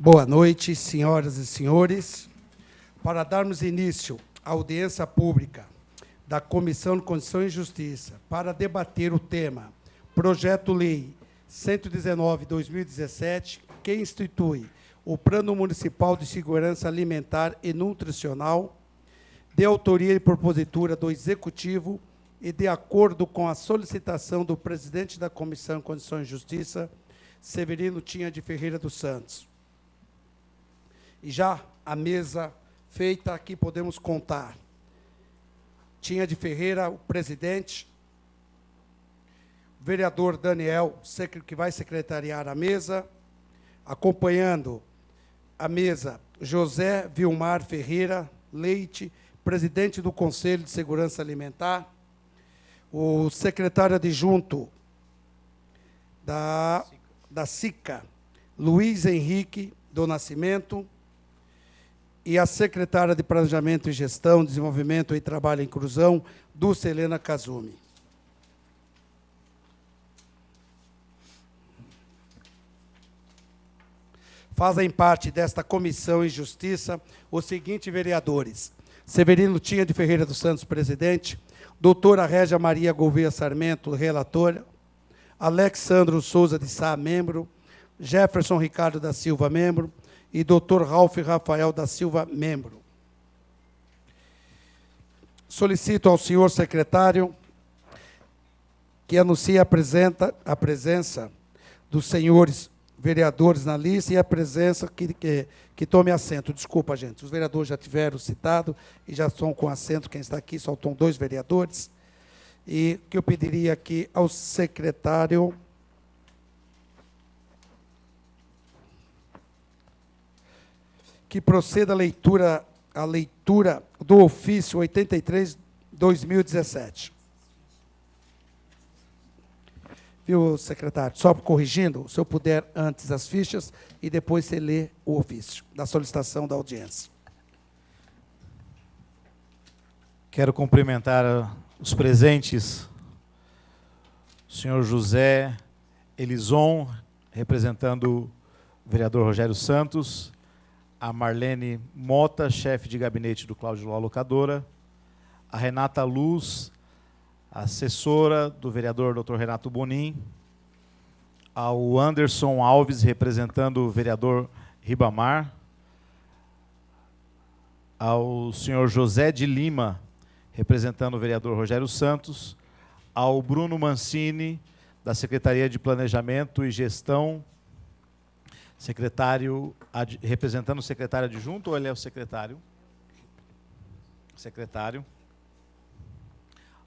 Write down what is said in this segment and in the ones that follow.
Boa noite, senhoras e senhores. Para darmos início à audiência pública da Comissão de Constituição e Justiça para debater o tema Projeto-Lei 119/2017, que institui o Plano Municipal de Segurança Alimentar e Nutricional, de autoria e propositura do Executivo e de acordo com a solicitação do presidente da Comissão de Constituição e Justiça, Severino Tinha de Ferreira dos Santos. E já a mesa feita, aqui podemos contar. Tinha de Ferreira, o presidente, o vereador Daniel, que vai secretariar a mesa, acompanhando a mesa, José Vilmar Ferreira Leite, presidente do Conselho de Segurança Alimentar, o secretário adjunto da SICA, Luiz Henrique do Nascimento, e a secretária de Planejamento e Gestão, Desenvolvimento e Trabalho e Inclusão, Dulce Helena Kazumi. Fazem parte desta Comissão em Justiça os seguintes vereadores: Severino Tinha de Ferreira dos Santos, presidente; doutora Régia Maria Gouveia Sarmento, relatora; Alexandro Souza de Sá, membro; Jefferson Ricardo da Silva, membro; e doutor Ralf Rafael da Silva, membro. Solicito ao senhor secretário que anuncie a presença dos senhores vereadores na lista e a presença que tome assento. Desculpa, gente, os vereadores já tiveram citado e já estão com assento. Quem está aqui, só estão 2 vereadores. E que eu pediria aqui ao secretário que proceda a leitura do ofício 83/2017. Viu, secretário? Só corrigindo, se eu puder, antes as fichas, e depois você lê o ofício da solicitação da audiência. Quero cumprimentar os presentes, o senhor José Elison, representando o vereador Rogério Santos, a Marlene Mota, chefe de gabinete do Cláudio Ló Locadora, a Renata Luz, assessora do vereador Dr. Renato Bonin, ao Anderson Alves, representando o vereador Ribamar, ao senhor José de Lima, representando o vereador Rogério Santos, ao Bruno Mancini, da Secretaria de Planejamento e Gestão, secretário, representando o secretário adjunto, ou ele é o secretário? Secretário.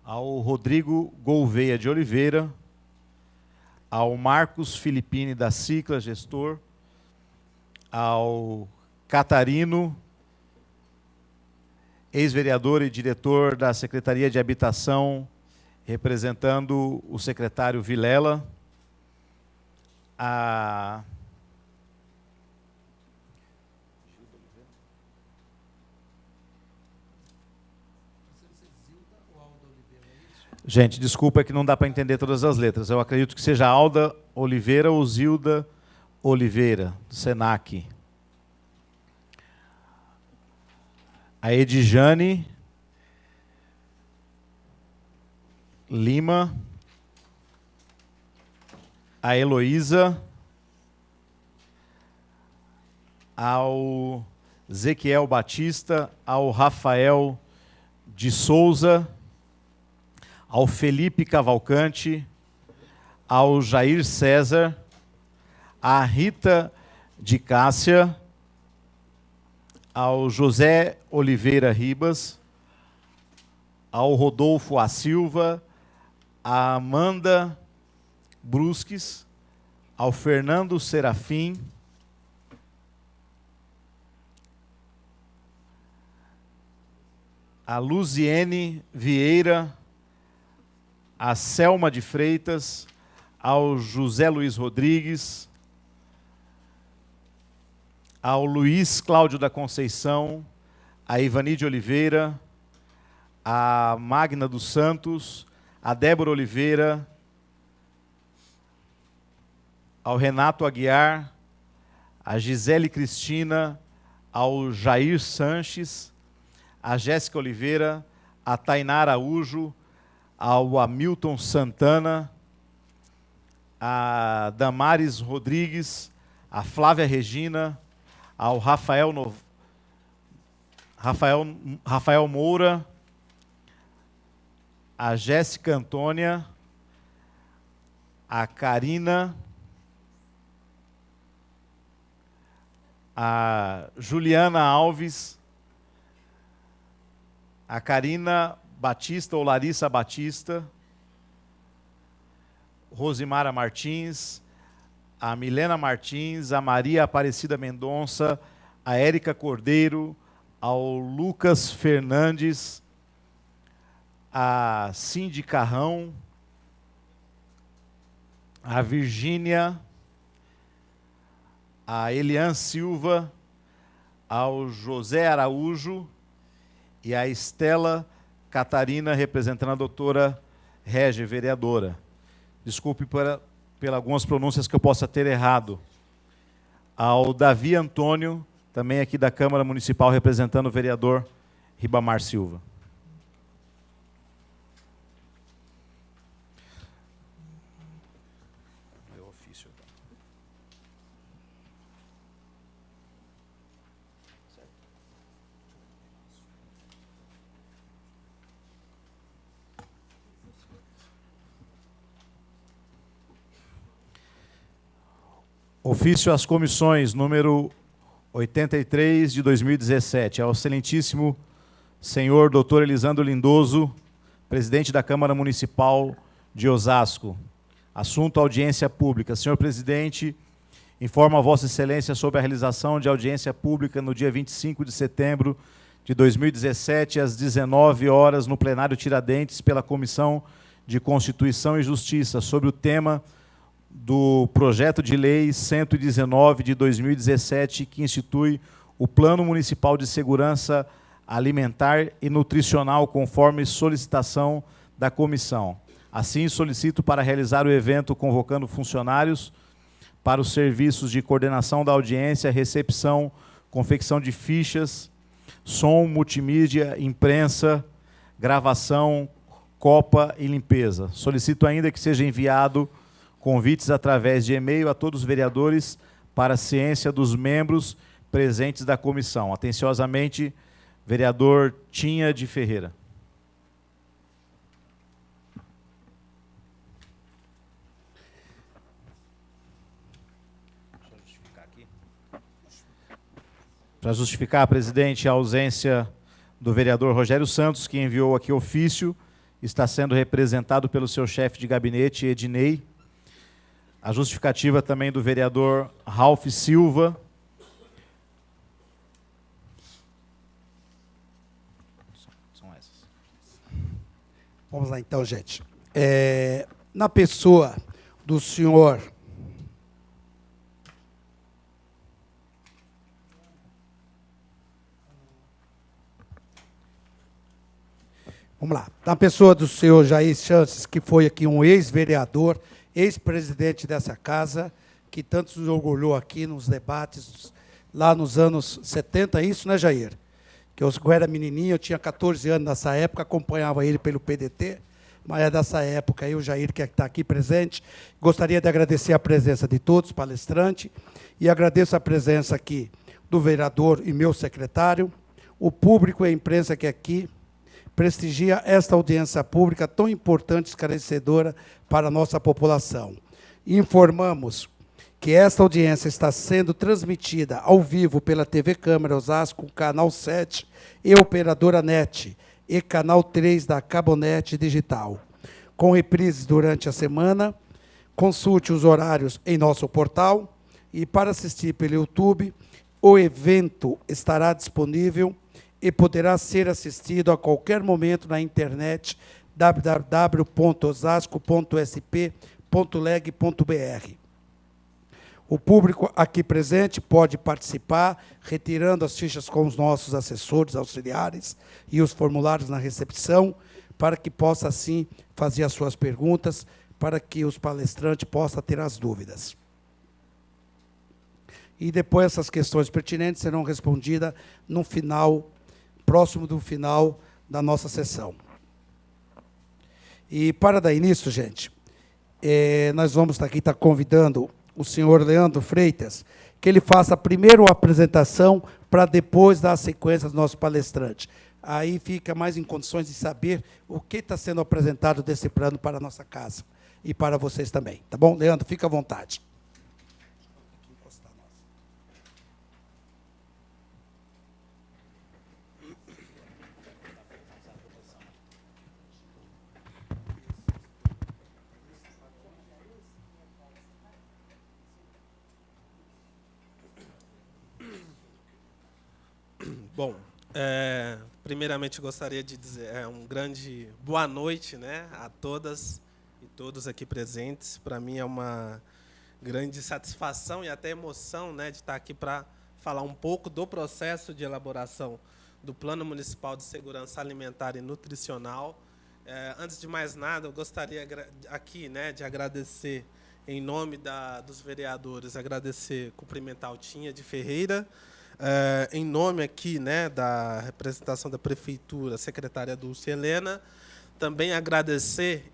Ao Rodrigo Gouveia de Oliveira, ao Marcos Filippini da Cicla, gestor, ao Catarino, ex-vereador e diretor da Secretaria de Habitação, representando o secretário Vilela, a gente, desculpa, é que não dá para entender todas as letras. Eu acredito que seja Alda Oliveira ou Zilda Oliveira, do Senac. A Edjane Lima. A Heloísa. Ao Zequiel Batista. Ao Rafael de Souza. Ao Felipe Cavalcante, ao Jair César, à Rita de Cássia, ao José Oliveira Ribas, ao Rodolfo A. Silva, à Amanda Brusques, ao Fernando Serafim, a Luziene Vieira, a Selma de Freitas, ao José Luiz Rodrigues, ao Luiz Cláudio da Conceição, a Ivani de Oliveira, a Magna dos Santos, a Débora Oliveira, ao Renato Aguiar, a Gisele Cristina, ao Jair Sanches, a Jéssica Oliveira, a Tainá Araújo, ao Hamilton Santana, a Damares Rodrigues, a Flávia Regina, ao Rafael Moura, a Jéssica Antônia, a Karina, a Juliana Alves, a Karina Batista ou Larissa Batista, Rosimara Martins, a Milena Martins, a Maria Aparecida Mendonça, a Érica Cordeiro, ao Lucas Fernandes, a Cindy Carrão, a Virgínia, a Elian Silva, ao José Araújo e a Estela Catarina, representando a doutora Régia, vereadora. Desculpe pela algumas pronúncias que eu possa ter errado. Ao Davi Antônio, também aqui da Câmara Municipal, representando o vereador Ribamar Silva. Ofício às comissões, número 83 de 2017, ao excelentíssimo senhor doutor Elisandro Lindoso, presidente da Câmara Municipal de Osasco. Assunto: audiência pública. Senhor presidente, informo a Vossa Excelência sobre a realização de audiência pública no dia 25 de setembro de 2017, às 19 horas, no plenário Tiradentes, pela Comissão de Constituição e Justiça, sobre o tema do projeto de lei 119 de 2017, que institui o Plano Municipal de Segurança Alimentar e Nutricional, conforme solicitação da comissão. Assim, solicito para realizar o evento convocando funcionários para os serviços de coordenação da audiência, recepção, confecção de fichas, som, multimídia, imprensa, gravação, copa e limpeza. Solicito ainda que seja enviado convites através de e-mail a todos os vereadores para a ciência dos membros presentes da comissão. Atenciosamente, vereador Tinha de Ferreira. Para justificar, presidente, a ausência do vereador Rogério Santos, que enviou aqui ofício, está sendo representado pelo seu chefe de gabinete, Ednei. A justificativa também do vereador Ralph Silva. São essas. Vamos lá então, gente. Na pessoa do senhor Vamos lá. Na pessoa do senhor Jair Sanches, que foi aqui um ex-vereador, ex-presidente dessa casa, que tanto nos orgulhou aqui nos debates, lá nos anos 70, isso, né, Jair? Que eu era menininho, eu tinha 14 anos nessa época, acompanhava ele pelo PDT, mas é dessa época aí, o Jair, que está aqui presente. Gostaria de agradecer a presença de todos, palestrante, e agradeço a presença aqui do vereador e meu secretário, o público e a imprensa que aqui prestigia esta audiência pública tão importante e esclarecedora para a nossa população. Informamos que esta audiência está sendo transmitida ao vivo pela TV Câmara Osasco, canal 7 e Operadora NET, e canal 3 da Cabonet Digital, com reprises durante a semana. Consulte os horários em nosso portal, e para assistir pelo YouTube, o evento estará disponível e poderá ser assistido a qualquer momento na internet www.osasco.sp.leg.br. O público aqui presente pode participar, retirando as fichas com os nossos assessores auxiliares e os formulários na recepção, para que possa, assim, fazer as suas perguntas, para que os palestrantes possam ter as dúvidas. e depois essas questões pertinentes serão respondidas no final, próximo do final da nossa sessão. E para dar início, gente, nós vamos aqui estar convidando o senhor Leandro Freitas, que ele faça primeiro a apresentação para depois dar a sequência do nosso palestrante. Aí fica mais em condições de saber o que está sendo apresentado desse plano para a nossa casa e para vocês também. Tá bom? Leandro, fica à vontade. Bom, primeiramente gostaria de dizer um grande boa noite, né, a todas e todos aqui presentes. Para mim é uma grande satisfação e até emoção, né, de estar aqui para falar um pouco do processo de elaboração do Plano Municipal de Segurança Alimentar e Nutricional. Antes de mais nada, eu gostaria aqui, né, de agradecer, em nome dos vereadores, cumprimentar o Tinha de Ferreira, em nome aqui, né, da representação da Prefeitura, a secretária Dulce Helena, também agradecer,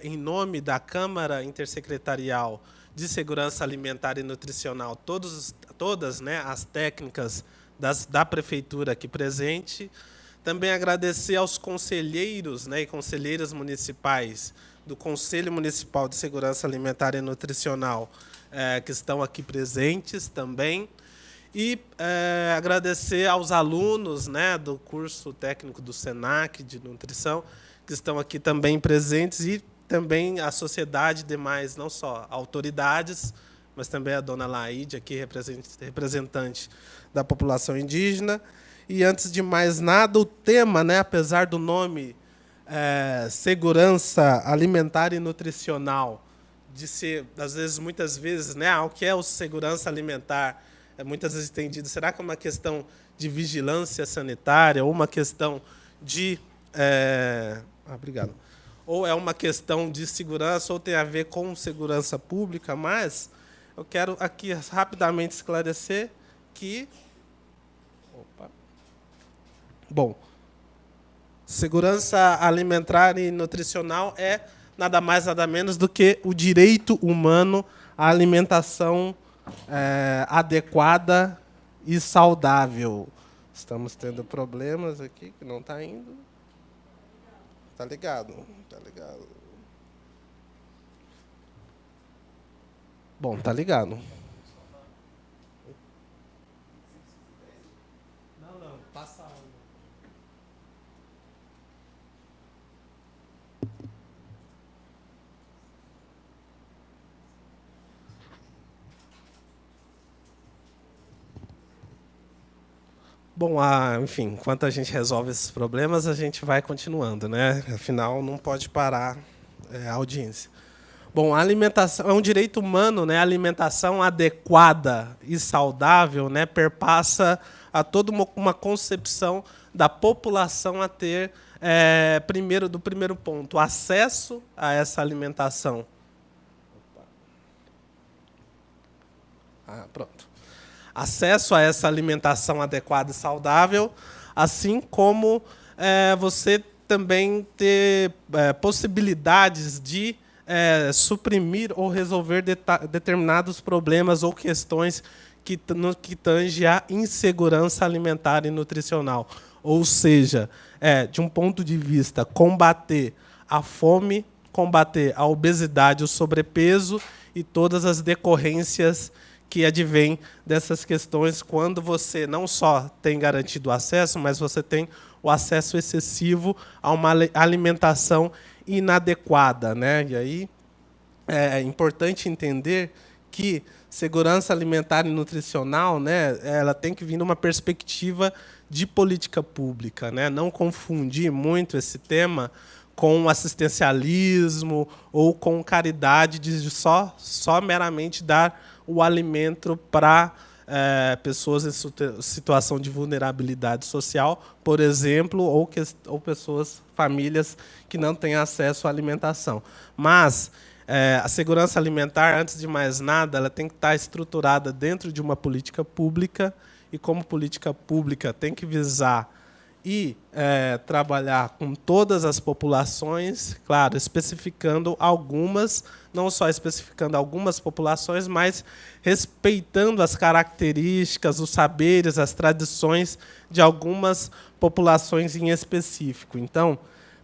em nome da Câmara Intersecretarial de Segurança Alimentar e Nutricional, todas, né, as técnicas da Prefeitura aqui presente. Também agradecer aos conselheiros, né, e conselheiras municipais do Conselho Municipal de Segurança Alimentar e Nutricional, que estão aqui presentes também. E agradecer aos alunos, né, do curso técnico do SENAC de nutrição, que estão aqui também presentes, e também a sociedade demais, não só autoridades, mas também a dona Laide, aqui representante da população indígena. E, antes de mais nada, o tema, né, apesar do nome segurança alimentar e nutricional, de ser, muitas vezes, né, o que é o segurança alimentar, muitas vezes entendido, será que é uma questão de vigilância sanitária, ou uma questão de... obrigado. Ou é uma questão de segurança, ou tem a ver com segurança pública, mas eu quero aqui rapidamente esclarecer que... Bom, segurança alimentar e nutricional é nada mais, nada menos do que o direito humano à alimentação adequada e saudável. Estamos tendo problemas aqui, que não está indo. Está ligado? Está ligado. Bom, está ligado. Não, passa. Bom, enfim, enquanto a gente resolve esses problemas, a gente vai continuando, né? Afinal, não pode parar a audiência. Bom, a alimentação é um direito humano, né? A alimentação adequada e saudável, né, perpassa a toda uma concepção da população a ter, do primeiro ponto, acesso a essa alimentação. Pronto. Acesso a essa alimentação adequada e saudável, assim como você também ter possibilidades de suprimir ou resolver determinados problemas ou questões que tangem a insegurança alimentar e nutricional. Ou seja, de um ponto de vista, combater a fome, combater a obesidade, o sobrepeso e todas as decorrências que advém dessas questões, quando você não só tem garantido acesso, mas você tem o acesso excessivo a uma alimentação inadequada, né? E aí é importante entender que segurança alimentar e nutricional, né, ela tem que vir de uma perspectiva de política pública, né? Não confundir muito esse tema com assistencialismo ou com caridade de só meramente dar o alimento para pessoas em situação de vulnerabilidade social, por exemplo, ou pessoas, famílias que não têm acesso à alimentação. Mas A segurança alimentar, antes de mais nada, ela tem que estar estruturada dentro de uma política pública, e como política pública tem que visar e trabalhar com todas as populações, claro, especificando algumas, não só especificando algumas populações, mas respeitando as características, os saberes, as tradições de algumas populações em específico. Então,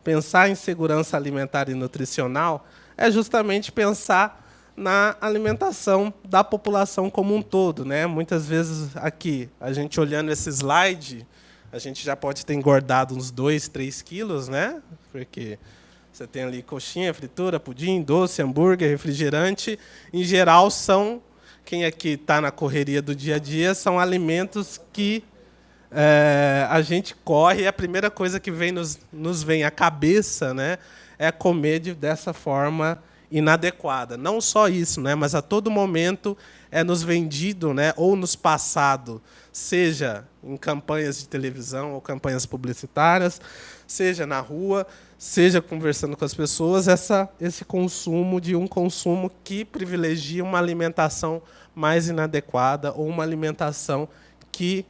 pensar em segurança alimentar e nutricional é justamente pensar na alimentação da população como um todo, né? Muitas vezes aqui, a gente olhando esse slide, a gente já pode ter engordado uns 2, 3 quilos, né? Porque você tem ali coxinha, fritura, pudim, doce, hambúrguer, refrigerante. Em geral, são, quem aqui está na correria do dia a dia, são alimentos que a gente corre, e a primeira coisa que nos vem à cabeça, né, é comer dessa forma inadequada. Não só isso, né, mas a todo momento é nos vendido, né, ou nos passado, seja em campanhas de televisão ou campanhas publicitárias, seja na rua, seja conversando com as pessoas, esse consumo que privilegia uma alimentação mais inadequada ou uma alimentação que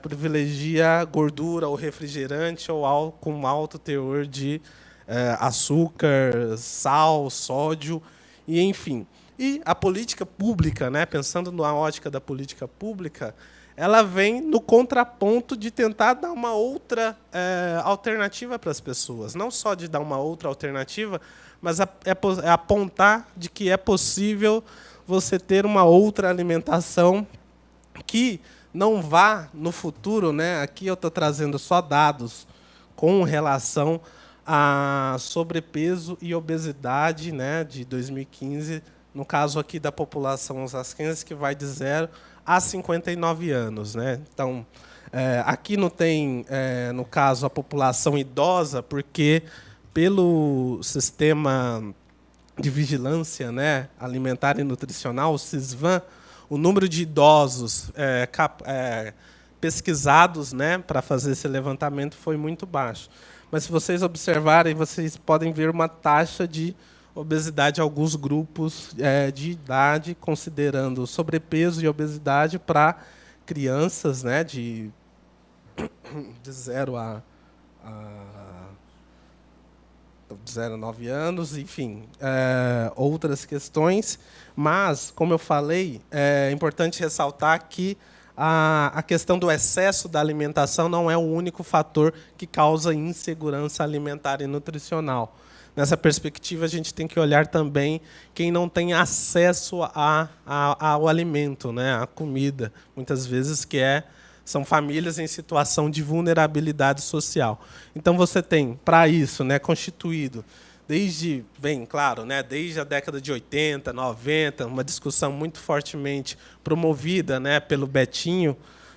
privilegia gordura ou refrigerante ou com alto teor de açúcar, sal, sódio, e enfim. E a política pública, né, pensando na ótica da política pública, ela vem no contraponto de tentar dar uma outra alternativa para as pessoas. Não só de dar uma outra alternativa, mas apontar de que é possível você ter uma outra alimentação que não vá no futuro, né? Aqui eu estou trazendo só dados com relação a sobrepeso e obesidade, né, de 2015, no caso aqui da população osasquense, que vai de 0 a 59 anos. Né? Então, aqui não tem, no caso, a população idosa, porque pelo sistema de vigilância, né, alimentar e nutricional, o SISVAN, o número de idosos pesquisados, né, para fazer esse levantamento foi muito baixo. Mas, se vocês observarem, vocês podem ver uma taxa de obesidade em alguns grupos de idade, considerando sobrepeso e obesidade para crianças, né, de 0 a 9 anos, enfim, outras questões. Mas, como eu falei, é importante ressaltar que a questão do excesso da alimentação não é o único fator que causa insegurança alimentar e nutricional. Nessa perspectiva, a gente tem que olhar também quem não tem acesso ao alimento, né, à comida, muitas vezes são famílias em situação de vulnerabilidade social. Então, você tem, para isso, né, constituído, desde a década de 80, 90, uma discussão muito fortemente promovida, né, pelo Betinho,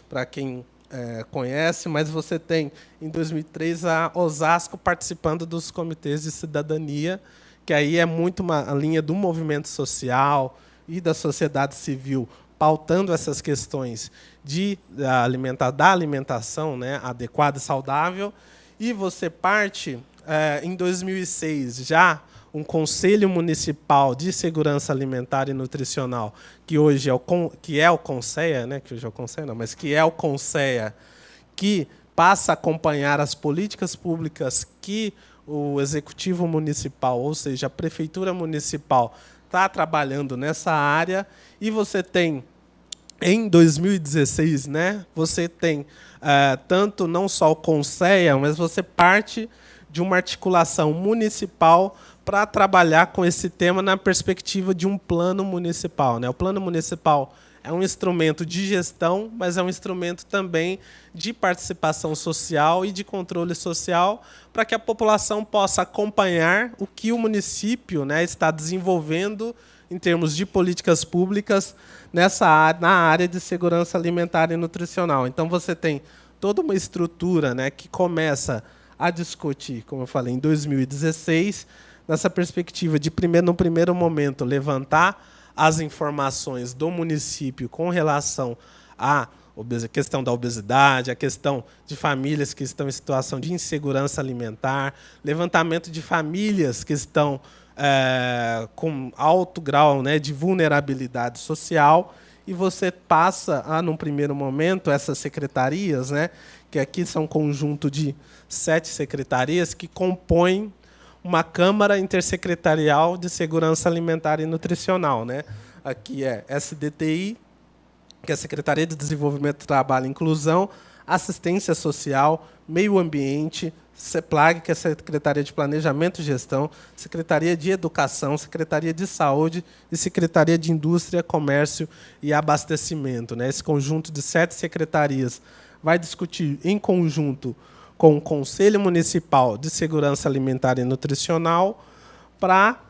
para quem conhece, mas você tem, em 2003, a Osasco participando dos comitês de cidadania, que aí é muito uma linha do movimento social e da sociedade civil, pautando essas questões da alimentação, né, adequada e saudável. E você parte, em 2006, já um Conselho Municipal de Segurança Alimentar e Nutricional, que hoje é o CONSEA, né, que hoje é o CONSEA, não, mas que é o CONSEA, que passa a acompanhar as políticas públicas que o Executivo Municipal, ou seja, a Prefeitura Municipal, está trabalhando nessa área. E você tem, em 2016, né, você tem tanto não só o CONSEA, mas você parte de uma articulação municipal para trabalhar com esse tema na perspectiva de um plano municipal. Né? O plano municipal é um instrumento de gestão, mas é um instrumento também de participação social e de controle social, para que a população possa acompanhar o que o município, né, está desenvolvendo em termos de políticas públicas na área de segurança alimentar e nutricional. Então, você tem toda uma estrutura, né, que começa a discutir, como eu falei, em 2016, nessa perspectiva de, no primeiro momento, levantar as informações do município com relação à questão da obesidade, a questão de famílias que estão em situação de insegurança alimentar, levantamento de famílias que estão com alto grau, né, de vulnerabilidade social, e você passa a, num primeiro momento, essas secretarias, né, que aqui são um conjunto de 7 secretarias que compõem uma Câmara Intersecretarial de Segurança Alimentar e Nutricional, né? Aqui é SDTI, que é a Secretaria de Desenvolvimento, Trabalho e Inclusão, Assistência Social, Meio Ambiente, CEPLAG, que é a Secretaria de Planejamento e Gestão, Secretaria de Educação, Secretaria de Saúde e Secretaria de Indústria, Comércio e Abastecimento, né? Esse conjunto de 7 secretarias vai discutir em conjunto com o Conselho Municipal de Segurança Alimentar e Nutricional para,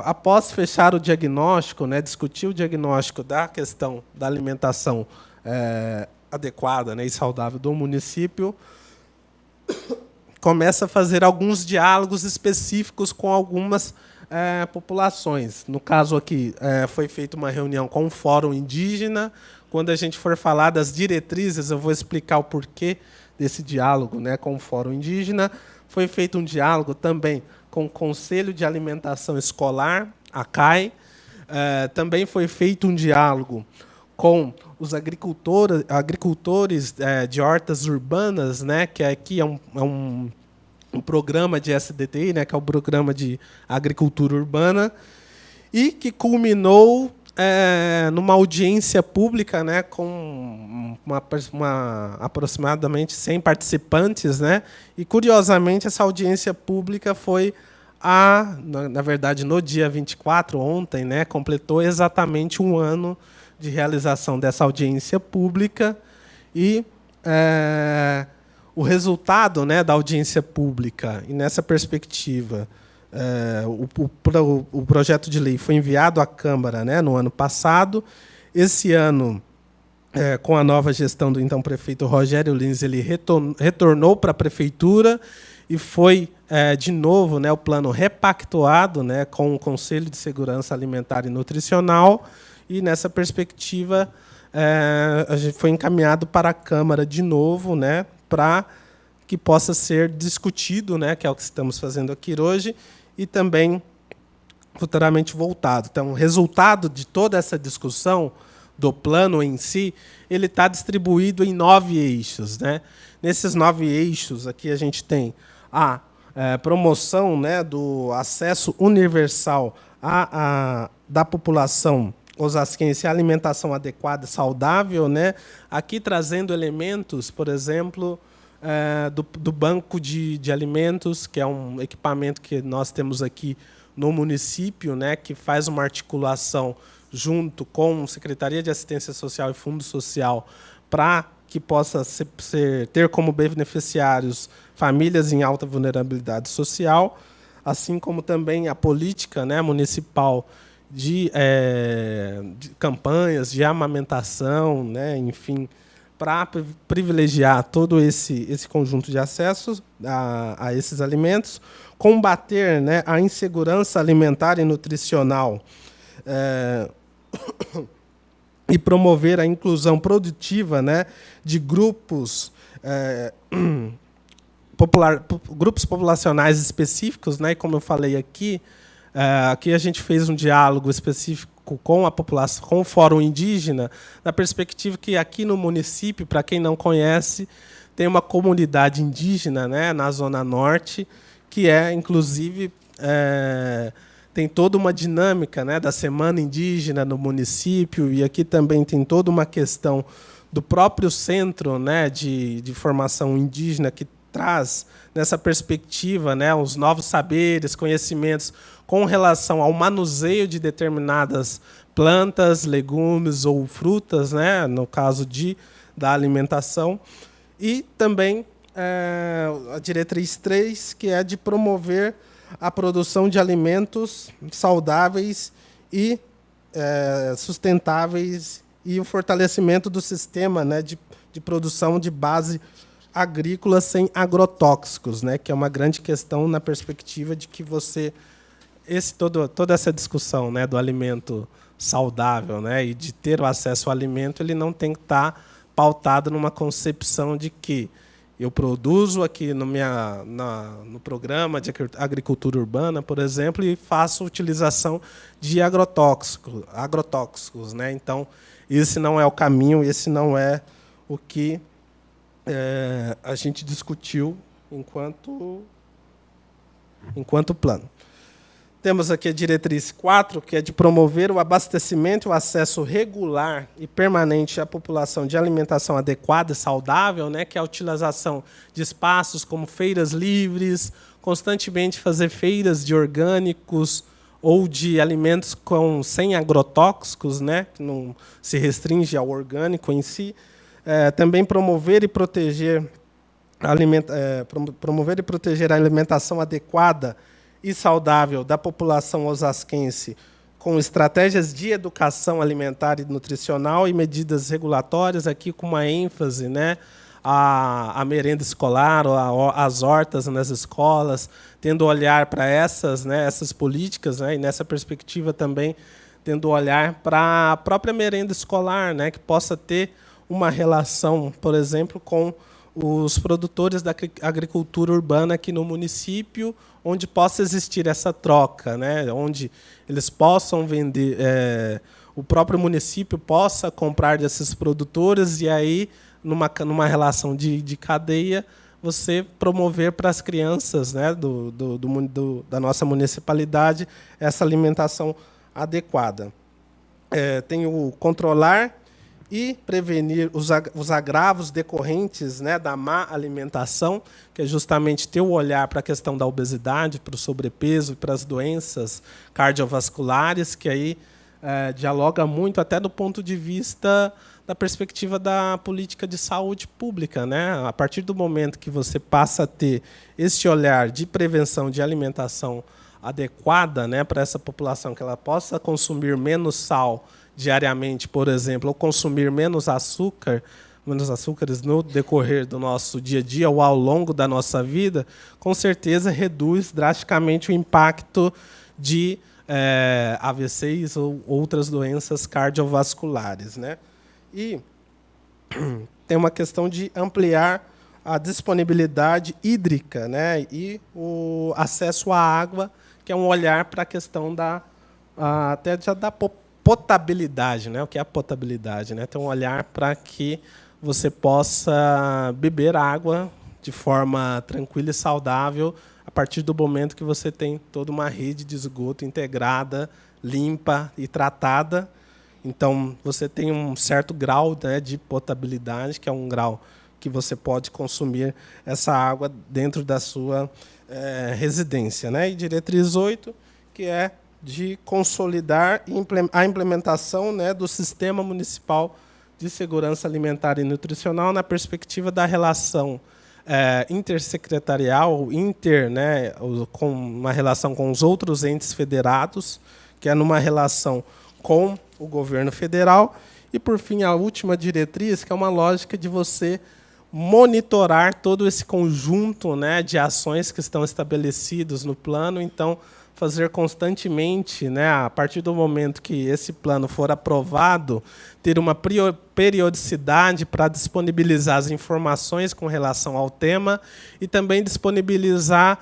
após fechar o diagnóstico, né, discutir o diagnóstico da questão da alimentação adequada, né, e saudável do município, começa a fazer alguns diálogos específicos com algumas populações. No caso aqui, foi feita uma reunião com o Fórum Indígena. Quando a gente for falar das diretrizes, eu vou explicar o porquê desse diálogo, né, com o Fórum Indígena. Foi feito um diálogo também com o Conselho de Alimentação Escolar, a CAI. Também foi feito um diálogo com os agricultores de hortas urbanas, né, que aqui é um programa de SDTI, né, que é o Programa de Agricultura Urbana, e que culminou numa audiência pública, né, com aproximadamente 100 participantes, né, e, curiosamente, essa audiência pública foi, na verdade, no dia 24, ontem, né, completou exatamente um ano de realização dessa audiência pública, e o resultado, né, da audiência pública, e nessa perspectiva, o projeto de lei foi enviado à Câmara, né, no ano passado. Esse ano, com a nova gestão do então prefeito Rogério Lins, ele retornou para a prefeitura e foi, de novo, né, o plano repactuado, né, com o Conselho de Segurança Alimentar e Nutricional, e, nessa perspectiva, a gente foi encaminhado para a Câmara de novo, né, para que possa ser discutido, né, que é o que estamos fazendo aqui hoje, e também futuramente voltado. Então, o resultado de toda essa discussão do plano em si, ele está distribuído em 9 eixos, né? Nesses 9 eixos, aqui a gente tem a promoção, né, do acesso universal da população osasquense à alimentação adequada e saudável, né? Aqui trazendo elementos, por exemplo, do banco de alimentos, que é um equipamento que nós temos aqui no município, né, que faz uma articulação junto com Secretaria de Assistência Social e Fundo Social para que possa ter como beneficiários famílias em alta vulnerabilidade social, assim como também a política, né, municipal de campanhas de amamentação, né, enfim, para privilegiar todo esse conjunto de acessos a esses alimentos, combater, né, a insegurança alimentar e nutricional, e promover a inclusão produtiva, né, de grupos grupos populacionais específicos, né, e como eu falei aqui, aqui a gente fez um diálogo específico com a população, com o Fórum Indígena, na perspectiva que aqui no município, para quem não conhece, tem uma comunidade indígena, né, na Zona Norte, que inclusive, tem toda uma dinâmica, né, da Semana Indígena no município, e aqui também tem toda uma questão do próprio centro, né, de formação indígena, que traz, nessa perspectiva, né, os novos saberes, conhecimentos com relação ao manuseio de determinadas plantas, legumes ou frutas, né, no caso da alimentação, e também a diretriz 3, que é de promover a produção de alimentos saudáveis e sustentáveis e o fortalecimento do sistema, né, de produção de base agrícola sem agrotóxicos, né, que é uma grande questão na perspectiva de que toda essa discussão, né, do alimento saudável, né, e de ter o acesso ao alimento, ele não tem que estar pautado numa concepção de que eu produzo aqui no programa de agricultura urbana, por exemplo, e faço utilização de agrotóxicos, né? Então, esse não é o caminho, esse não é o que a gente discutiu enquanto plano. Temos aqui a diretriz 4, que é de promover o abastecimento e o acesso regular e permanente à população de alimentação adequada e saudável, né, que é a utilização de espaços como feiras livres, constantemente fazer feiras de orgânicos ou de alimentos sem agrotóxicos, né, que não se restringe ao orgânico em si. Também promover e proteger a alimentação adequada e saudável da população osasquense, com estratégias de educação alimentar e nutricional e medidas regulatórias, aqui com uma ênfase, né, a merenda escolar, as hortas nas escolas, tendo olhar para essas políticas, né, e nessa perspectiva também tendo olhar para a própria merenda escolar, né, que possa ter uma relação, por exemplo, com os produtores da agricultura urbana aqui no município, onde possa existir essa troca, né? Onde eles possam vender, o próprio município possa comprar desses produtores e aí, numa relação de cadeia, você promover para as crianças, né, da nossa municipalidade essa alimentação adequada. Tem o controlar e prevenir os agravos decorrentes, né, da má alimentação, que é justamente ter o olhar para a questão da obesidade, para o sobrepeso e para as doenças cardiovasculares, que aí dialoga muito até do ponto de vista da perspectiva da política de saúde pública, né? A partir do momento que você passa a ter esse olhar de prevenção de alimentação adequada, né, para essa população, que ela possa consumir menos sal diariamente, por exemplo, ou consumir menos açúcares no decorrer do nosso dia a dia ou ao longo da nossa vida, com certeza reduz drasticamente o impacto de AVCs ou outras doenças cardiovasculares, né? E tem uma questão de ampliar a disponibilidade hídrica, né, e o acesso à água, que é um olhar para a questão da potabilidade, né? O que é a potabilidade, né? Tem um olhar para que você possa beber água de forma tranquila e saudável a partir do momento que você tem toda uma rede de esgoto integrada, limpa e tratada. Então, você tem um certo grau, né, de potabilidade, que é um grau que você pode consumir essa água dentro da sua residência, né? E diretriz 8, que é de consolidar a implementação, né, do Sistema Municipal de Segurança Alimentar e Nutricional na perspectiva da relação intersecretarial, né, com uma relação com os outros entes federados, que é numa relação com o governo federal. E, por fim, a última diretriz, que é uma lógica de você monitorar todo esse conjunto, né, de ações que estão estabelecidos no plano. Então, fazer constantemente, né, a partir do momento que esse plano for aprovado, ter uma periodicidade para disponibilizar as informações com relação ao tema e também disponibilizar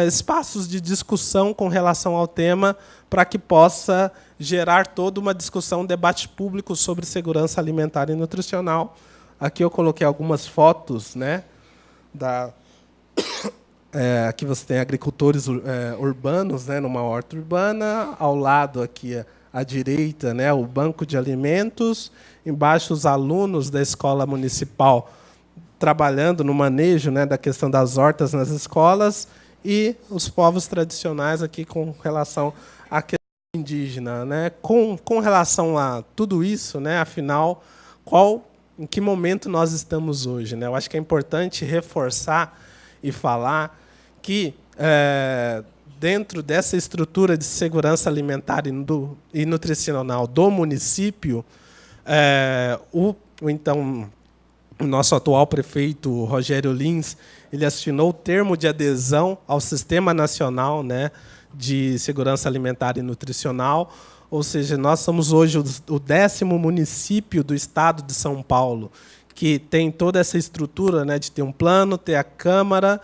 espaços de discussão com relação ao tema para que possa gerar toda uma discussão, um debate público sobre segurança alimentar e nutricional. Aqui eu coloquei algumas fotos, né, aqui você tem agricultores urbanos, né, numa horta urbana, ao lado aqui à direita, né, o banco de alimentos, embaixo os alunos da escola municipal trabalhando no manejo, né, da questão das hortas nas escolas, e os povos tradicionais aqui com relação à questão indígena, né? Com relação a tudo isso, né, afinal, em que momento nós estamos hoje, né? Eu acho que é importante reforçar e falar que, dentro dessa estrutura de segurança alimentar e nutricional do município, o nosso atual prefeito, Rogério Lins, ele assinou o termo de adesão ao Sistema Nacional, né, de Segurança Alimentar e Nutricional, ou seja, nós somos hoje o 10º município do estado de São Paulo que tem toda essa estrutura, né, de ter um plano, ter a Câmara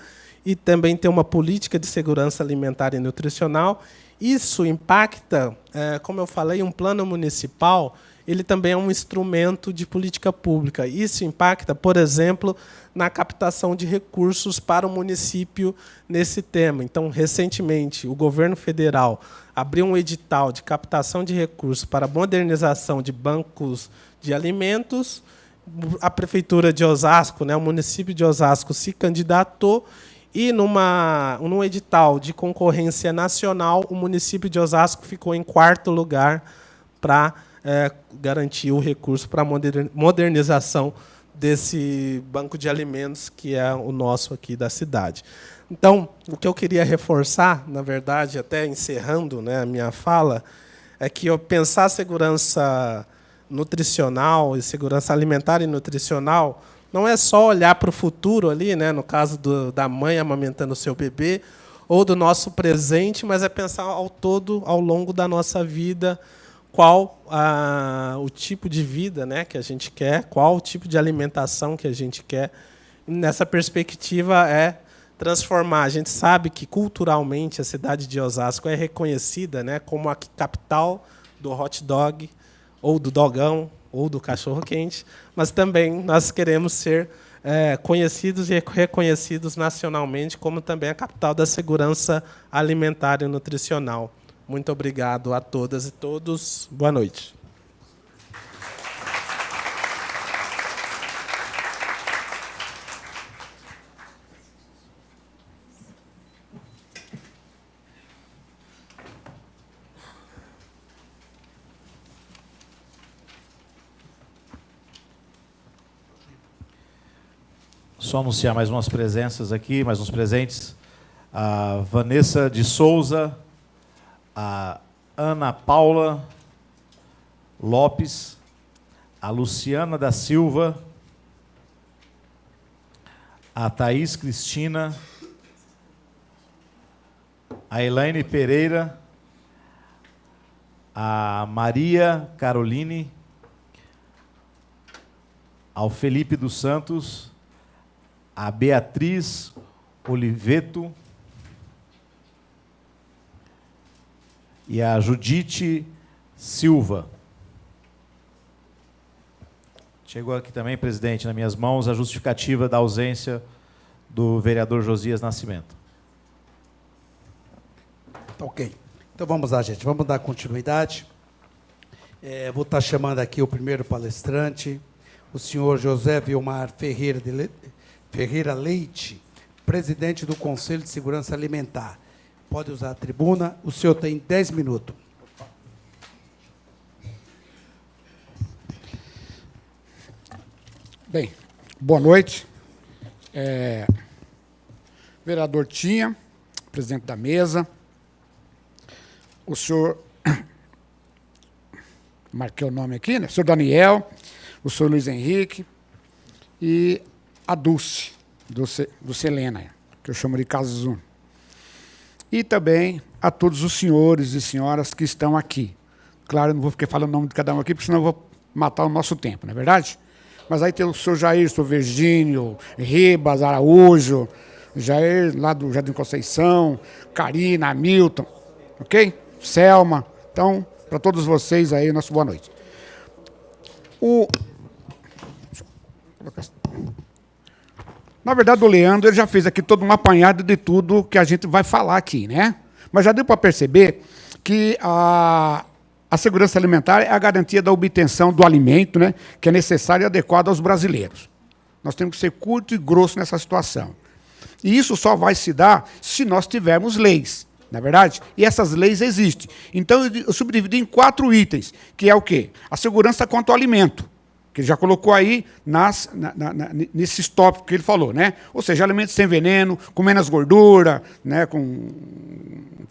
e também ter uma política de segurança alimentar e nutricional. Isso impacta, como eu falei, um plano municipal, ele também é um instrumento de política pública. Isso impacta, por exemplo, na captação de recursos para o município nesse tema. Então, recentemente, o governo federal abriu um edital de captação de recursos para a modernização de bancos de alimentos. A prefeitura de Osasco, né, o município de Osasco, se candidatou e, num edital de concorrência nacional, o município de Osasco ficou em 4º lugar para garantir o recurso para a modernização desse banco de alimentos, que é o nosso aqui da cidade. Então, o que eu queria reforçar, na verdade, até encerrando, né, a minha fala, é que pensar segurança nutricional e segurança alimentar e nutricional não é só olhar para o futuro ali, né, no caso da mãe amamentando o seu bebê, ou do nosso presente, mas é pensar ao todo, ao longo da nossa vida, qual o tipo de vida, né, que a gente quer, qual o tipo de alimentação que a gente quer. E nessa perspectiva transformar. A gente sabe que, culturalmente, a cidade de Osasco é reconhecida, né, como a capital do hot dog, ou do dogão, ou do cachorro-quente, mas também nós queremos ser conhecidos e reconhecidos nacionalmente como também a capital da segurança alimentar e nutricional. Muito obrigado a todas e todos. Boa noite. Só anunciar mais umas presenças aqui, mais uns presentes. A Vanessa de Souza, a Ana Paula Lopes, a Luciana da Silva, a Thaís Cristina, a Elaine Pereira, a Maria Caroline, ao Felipe dos Santos, a Beatriz Oliveto e a Judite Silva. Chegou aqui também, presidente, nas minhas mãos, a justificativa da ausência do vereador Josias Nascimento. Ok. Então vamos lá, gente. Vamos dar continuidade. Vou estar chamando aqui o primeiro palestrante, o senhor José Vilmar Ferreira Leite, presidente do Conselho de Segurança Alimentar. Pode usar a tribuna. O senhor tem 10 minutos. Bem, boa noite. Vereador Tinha, presidente da mesa, o senhor, marquei o nome aqui, né? O senhor Daniel, o senhor Luiz Henrique e a Dulce, Dulce Helena, que eu chamo de Cazuno. E também a todos os senhores e senhoras que estão aqui. Claro, eu não vou ficar falando o nome de cada um aqui, porque senão eu vou matar o nosso tempo, não é verdade? Mas aí tem o senhor Jair, o senhor Virgínio, Ribas, Araújo, Jair lá do Jardim Conceição, Karina, Hamilton, ok? Selma. Então, para todos vocês aí, nosso boa noite. Na verdade, o Leandro ele já fez aqui todo um apanhado de tudo que a gente vai falar aqui, né? Mas já deu para perceber que a segurança alimentar é a garantia da obtenção do alimento, né, que é necessário e adequado aos brasileiros. Nós temos que ser curto e grosso nessa situação. E isso só vai se dar se nós tivermos leis, não é verdade? E essas leis existem. Então, eu subdividi em 4 itens, que é o quê? A segurança quanto ao alimento, que ele já colocou aí nesses tópicos que ele falou, né? Ou seja, alimentos sem veneno, com menos gordura, né, com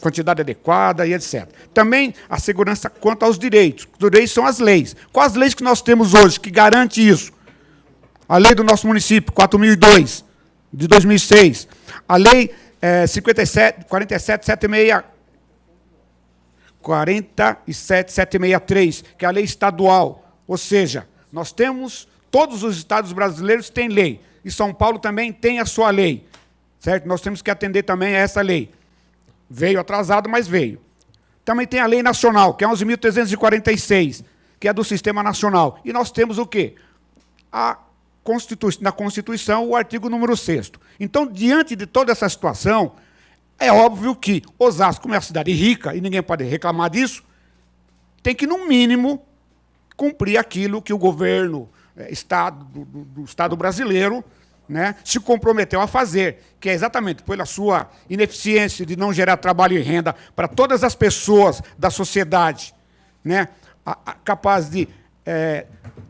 quantidade adequada e etc. Também a segurança quanto aos direitos. Os direitos são as leis. Quais as leis que nós temos hoje que garante isso? A lei do nosso município, 4.002, de 2006. A lei 47.763, que é a lei estadual. Ou seja, nós temos Todos os estados brasileiros têm lei. E São Paulo também tem a sua lei. Certo? Nós temos que atender também a essa lei. Veio atrasado, mas veio. Também tem a lei nacional, que é 11.346, que é do Sistema Nacional. E nós temos o quê? Na Constituição, o artigo número 6º. Então, diante de toda essa situação, é óbvio que Osasco, como é uma cidade rica, e ninguém pode reclamar disso, tem que, no mínimo, cumprir aquilo que o governo do Estado brasileiro, né, se comprometeu a fazer, que é exatamente pela sua ineficiência de não gerar trabalho e renda para todas as pessoas da sociedade, né, capaz de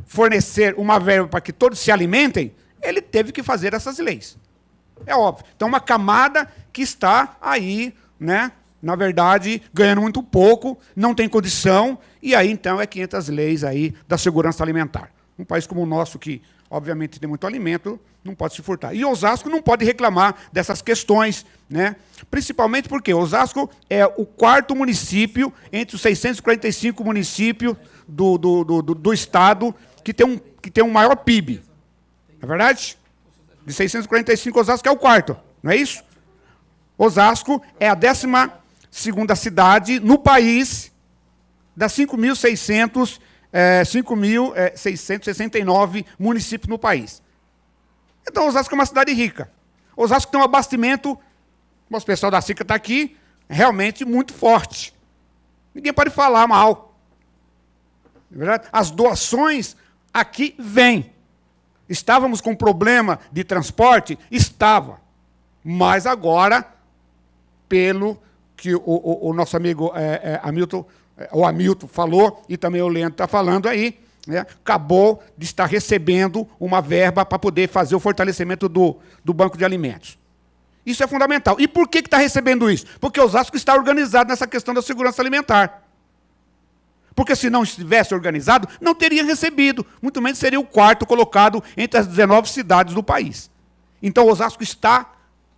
fornecer uma verba para que todos se alimentem, ele teve que fazer essas leis. É óbvio. Então, uma camada que está aí, né, na verdade, ganhando muito pouco, não tem condição, e aí, então, é que entra as leis aí da segurança alimentar. Um país como o nosso, que, obviamente, tem muito alimento, não pode se furtar. E Osasco não pode reclamar dessas questões, né? Principalmente porque Osasco é o 4º município entre os 645 municípios do Estado que tem um maior PIB. Não é verdade? De 645, Osasco é o 4º, não é isso? Osasco é a 12ª cidade no país das 5.669 municípios no país. Então, Osasco é uma cidade rica. Osasco tem um abastecimento, o pessoal da SICA está aqui, realmente muito forte. Ninguém pode falar mal. Não é verdade? As doações aqui vêm. Estávamos com problema de transporte? Estava. Mas agora, pelo que o nosso amigo Hamilton falou, e também o Leandro está falando aí, né, acabou de estar recebendo uma verba para poder fazer o fortalecimento do banco de alimentos. Isso é fundamental. E por que está recebendo isso? Porque Osasco está organizado nessa questão da segurança alimentar. Porque se não estivesse organizado, não teria recebido. Muito menos seria o 4º colocado entre as 19 cidades do país. Então, Osasco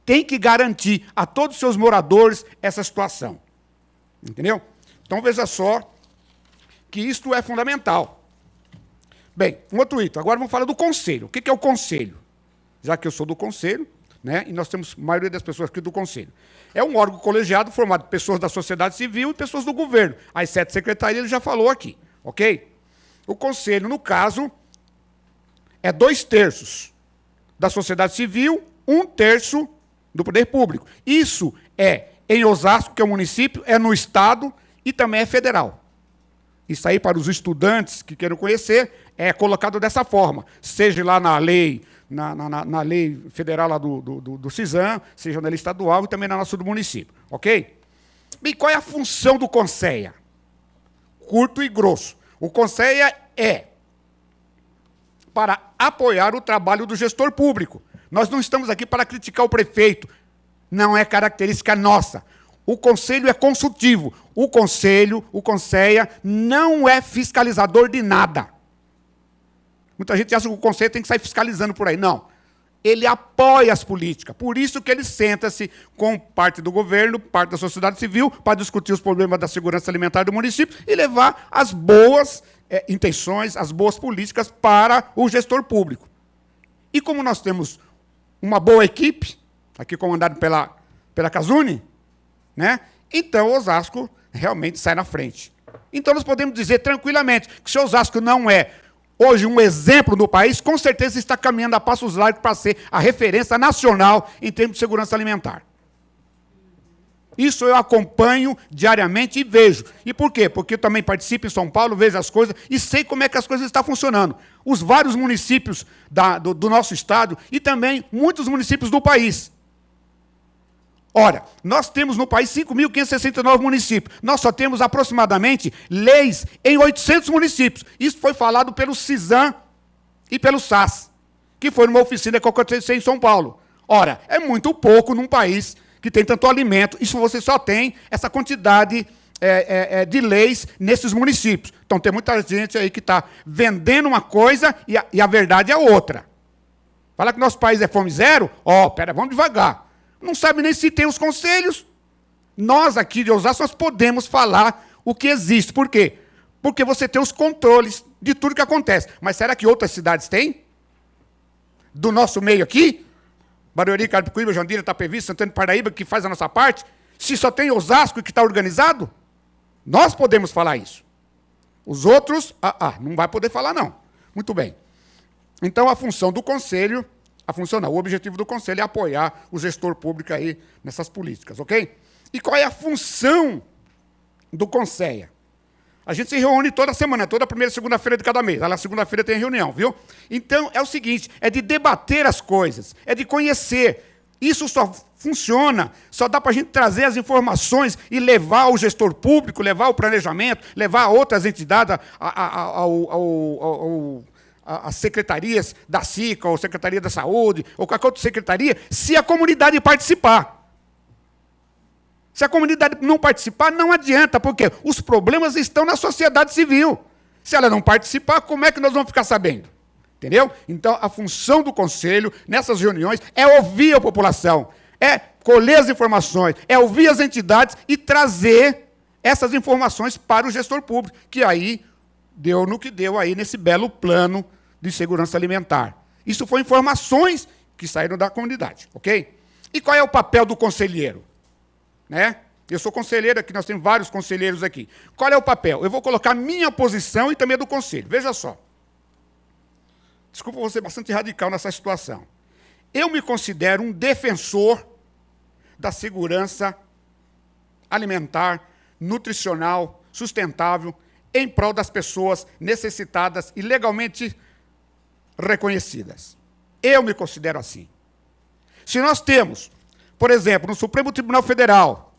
tem que garantir a todos os seus moradores essa situação. Entendeu? Então, veja só que isto é fundamental. Bem, um outro item. Agora vamos falar do Conselho. O que é o Conselho? Já que eu sou do Conselho, né, e nós temos a maioria das pessoas aqui do Conselho. É um órgão colegiado formado por pessoas da sociedade civil e pessoas do governo. As 7 secretarias ele já falou aqui, ok? O Conselho, no caso, é 2/3 da sociedade civil, 1/3 do poder público. Isso é em Osasco, que é o município, é no Estado e também é federal. Isso aí, para os estudantes que queiram conhecer, é colocado dessa forma, seja lá na lei, na lei federal lá do CISAM, seja na lei estadual e também na nossa do município, ok? E qual é a função do Conceia? Curto e grosso. O Conceia é para apoiar o trabalho do gestor público. Nós não estamos aqui para criticar o prefeito, não é característica nossa. O Conselho é consultivo. O Conceia, não é fiscalizador de nada. Muita gente acha que o Conselho tem que sair fiscalizando por aí. Não. Ele apoia as políticas. Por isso que ele senta-se com parte do governo, parte da sociedade civil, para discutir os problemas da segurança alimentar do município e levar as boas intenções, as boas políticas para o gestor público. E como nós temos uma boa equipe, aqui comandada pela Casuni, né? Então, Osasco realmente sai na frente. Então, nós podemos dizer tranquilamente que se Osasco não é hoje um exemplo no país, com certeza está caminhando a passos largos para ser a referência nacional em termos de segurança alimentar. Isso eu acompanho diariamente e vejo. E por quê? Porque eu também participo em São Paulo, vejo as coisas e sei como é que as coisas estão funcionando. Os vários municípios do nosso estado e também muitos municípios do país. Ora, nós temos no país 5.569 municípios. Nós só temos aproximadamente leis em 800 municípios. Isso foi falado pelo CISAM e pelo SAS, que foi numa oficina que aconteceu em São Paulo. Ora, é muito pouco num país que tem tanto alimento. Isso você só tem essa quantidade de leis nesses municípios. Então, tem muita gente aí que está vendendo uma coisa e a verdade é outra. Falar que nosso país é fome zero? Pera, vamos devagar. Não sabe nem se tem os conselhos. Nós aqui de Osasco, nós podemos falar o que existe. Por quê? Porque você tem os controles de tudo que acontece. Mas será que outras cidades têm? Do nosso meio aqui? Barueri, Carapicuíba, Jandira, Itapevi, Santana de Parnaíba, que faz a nossa parte? Se só tem Osasco que está organizado? Nós podemos falar isso. Os outros, não vai poder falar, não. Muito bem. Então, a função do Conselho, o objetivo do Conselho é apoiar o gestor público aí nessas políticas, ok? E qual é a função do Conselho? A gente se reúne toda semana, toda primeira e segunda-feira de cada mês. Lá na segunda-feira tem reunião, viu? Então, é o seguinte, é de debater as coisas, é de conhecer. Isso só funciona, só dá para a gente trazer as informações e levar o gestor público, levar o planejamento, levar outras entidades, as secretarias da SICA, ou Secretaria da Saúde, ou qualquer outra secretaria, se a comunidade participar. Se a comunidade não participar, não adianta, porque os problemas estão na sociedade civil. Se ela não participar, como é que nós vamos ficar sabendo? Entendeu? Então, a função do Conselho, nessas reuniões, é ouvir a população, é colher as informações, é ouvir as entidades e trazer essas informações para o gestor público, que aí deu no que deu aí nesse belo plano de segurança alimentar. Isso foi informações que saíram da comunidade, ok? E qual é o papel do conselheiro? Né? Eu sou conselheiro aqui, nós temos vários conselheiros aqui. Qual é o papel? Eu vou colocar minha posição e também a do conselho. Veja só. Desculpa, vou ser bastante radical nessa situação. Eu me considero um defensor da segurança alimentar, nutricional, sustentável, em prol das pessoas necessitadas e legalmente reconhecidas. Eu me considero assim. Se nós temos, por exemplo, no Supremo Tribunal Federal,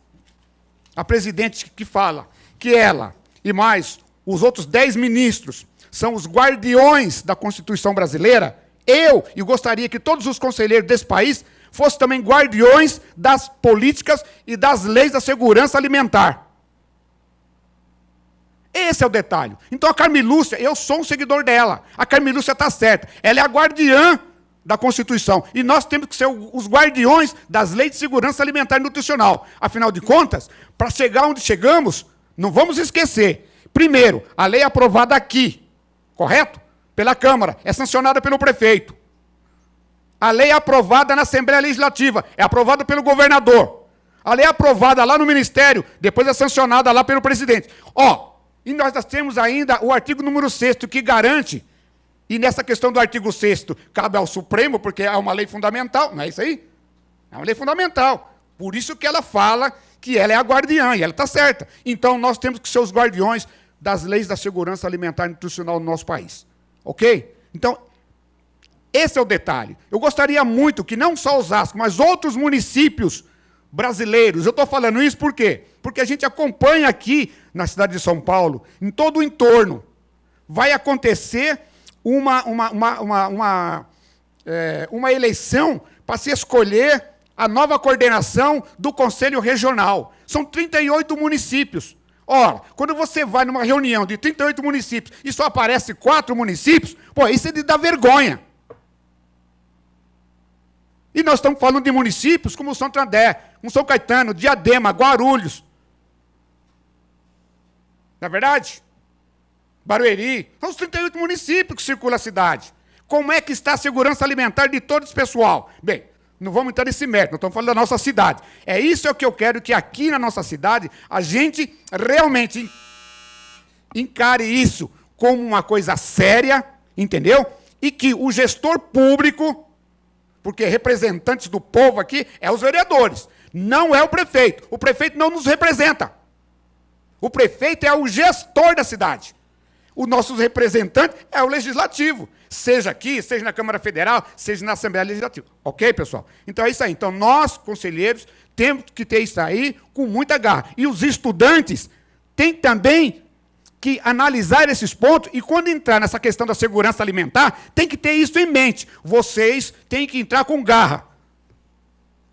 a presidente que fala que ela e mais os outros 10 ministros são os guardiões da Constituição brasileira, eu gostaria que todos os conselheiros desse país fossem também guardiões das políticas e das leis da segurança alimentar. Esse é o detalhe. Então a Carmelúcia, eu sou um seguidor dela. A Carmelúcia está certa. Ela é a guardiã da Constituição. E nós temos que ser os guardiões das leis de segurança alimentar e nutricional. Afinal de contas, para chegar onde chegamos, não vamos esquecer. Primeiro, a lei é aprovada aqui, correto? Pela Câmara, é sancionada pelo prefeito. A lei é aprovada na Assembleia Legislativa, é aprovada pelo governador. A lei é aprovada lá no Ministério, depois é sancionada lá pelo presidente. E nós temos ainda o artigo número 6º, que garante, e nessa questão do artigo 6º, cabe ao Supremo, porque é uma lei fundamental, não é isso aí? É uma lei fundamental. Por isso que ela fala que ela é a guardiã, e ela está certa. Então, nós temos que ser os guardiões das leis da segurança alimentar e nutricional no nosso país. Ok? Então, esse é o detalhe. Eu gostaria muito que não só Osasco, mas outros municípios brasileiros, eu estou falando isso por quê? Porque a gente acompanha aqui, na cidade de São Paulo, em todo o entorno, vai acontecer uma eleição para se escolher a nova coordenação do Conselho Regional. São 38 municípios. Ora, quando você vai numa reunião de 38 municípios e só aparece 4 municípios, isso é de dar vergonha. E nós estamos falando de municípios como Santo André, São Caetano, Diadema, Guarulhos. Não é verdade? Barueri. São os 38 municípios que circulam a cidade. Como é que está a segurança alimentar de todo esse pessoal? Bem, não vamos entrar nesse mérito, nós estamos falando da nossa cidade. É isso que eu quero que aqui na nossa cidade a gente realmente encare isso como uma coisa séria, entendeu? E que o gestor público, porque representantes do povo aqui é os vereadores, não é o prefeito. O prefeito não nos representa. O prefeito é o gestor da cidade. O nosso representante é o legislativo, seja aqui, seja na Câmara Federal, seja na Assembleia Legislativa. Ok, pessoal? Então é isso aí. Então nós, conselheiros, temos que ter isso aí com muita garra. E os estudantes têm também que analisar esses pontos e quando entrar nessa questão da segurança alimentar, tem que ter isso em mente. Vocês têm que entrar com garra.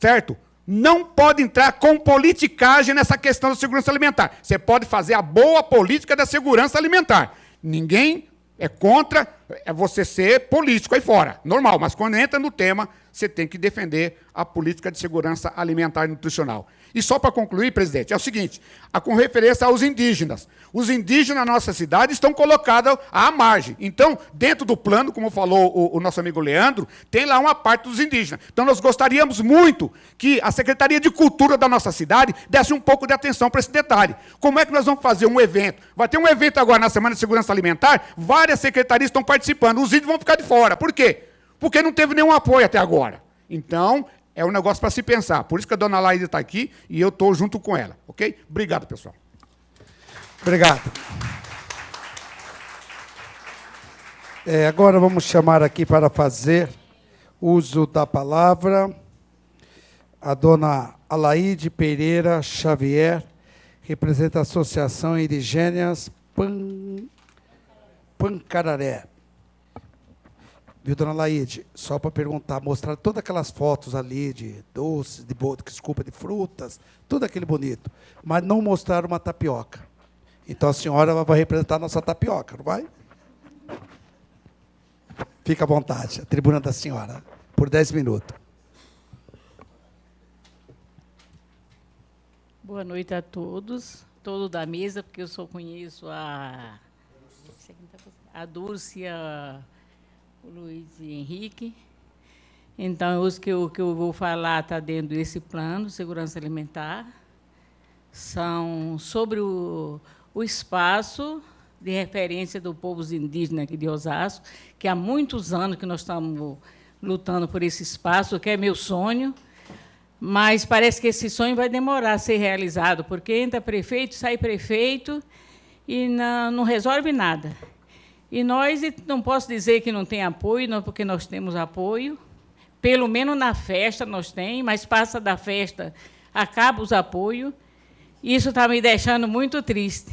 Certo? Não pode entrar com politicagem nessa questão da segurança alimentar. Você pode fazer a boa política da segurança alimentar. Ninguém é contra você ser político aí fora. Normal, mas quando entra no tema, você tem que defender a política de segurança alimentar e nutricional. E só para concluir, presidente, é o seguinte, com referência aos indígenas. Os indígenas na nossa cidade estão colocados à margem. Então, dentro do plano, como falou o nosso amigo Leandro, tem lá uma parte dos indígenas. Então, nós gostaríamos muito que a Secretaria de Cultura da nossa cidade desse um pouco de atenção para esse detalhe. Como é que nós vamos fazer um evento? Vai ter um evento agora na Semana de Segurança Alimentar, várias secretarias estão participando, os índios vão ficar de fora. Por quê? Porque não teve nenhum apoio até agora. Então, é um negócio para se pensar. Por isso que a dona Laíde está aqui e eu estou junto com ela. Ok? Obrigado, pessoal. Obrigado. Agora vamos chamar aqui para fazer uso da palavra a dona Alaide Pereira Xavier, representa a Associação Indigêneas Pancararé. Viu, dona Laide? Só para perguntar, mostrar todas aquelas fotos ali de doces, de frutas, tudo aquele bonito, mas não mostrar uma tapioca. Então a senhora vai representar a nossa tapioca, não vai? Fica à vontade, a tribuna da senhora, por 10 minutos. Boa noite a todos da mesa, porque eu só conheço a Dúrcia, o Luiz Henrique. Então, os que eu vou falar está dentro desse plano de segurança alimentar. São sobre o espaço de referência do povo indígena aqui de Osasco, que há muitos anos que nós estamos lutando por esse espaço, que é meu sonho, mas parece que esse sonho vai demorar a ser realizado, porque entra prefeito, sai prefeito e não resolve nada. E nós, não posso dizer que não tem apoio, não, porque nós temos apoio, pelo menos na festa nós temos, mas passa da festa, acaba os apoios. Isso está me deixando muito triste,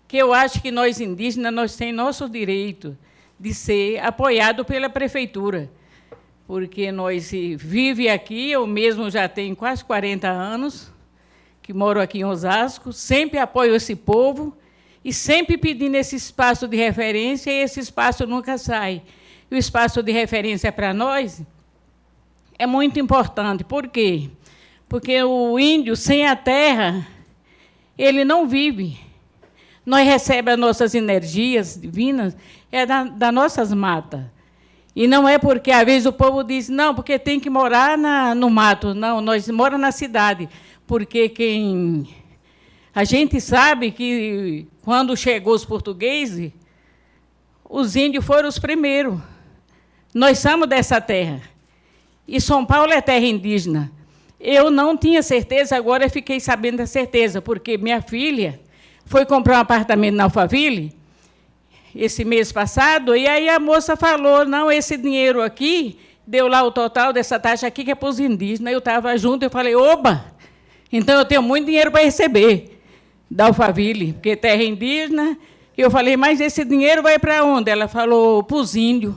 que eu acho que nós indígenas nós temos nosso direito de ser apoiado pela prefeitura, porque nós vivemos aqui, eu mesmo já tenho quase 40 anos, que moro aqui em Osasco, sempre apoio esse povo, e sempre pedindo esse espaço de referência, e esse espaço nunca sai. E o espaço de referência para nós é muito importante. Por quê? Porque o índio, sem a terra, ele não vive. Nós recebemos as nossas energias divinas das nossas matas. E não é porque, às vezes, o povo diz, não, porque tem que morar no mato. Não, nós moramos na cidade. Porque a gente sabe que, quando chegou os portugueses, os índios foram os primeiros. Nós somos dessa terra. E São Paulo é terra indígena. Eu não tinha certeza, agora eu fiquei sabendo da certeza, porque minha filha foi comprar um apartamento na Alphaville, esse mês passado, e aí a moça falou, não, esse dinheiro aqui, deu lá o total dessa taxa aqui, que é para os indígenas. Eu estava junto, eu falei, oba, então eu tenho muito dinheiro para receber da Alphaville, porque é terra indígena. Eu falei, mas esse dinheiro vai para onde? Ela falou, para os índios.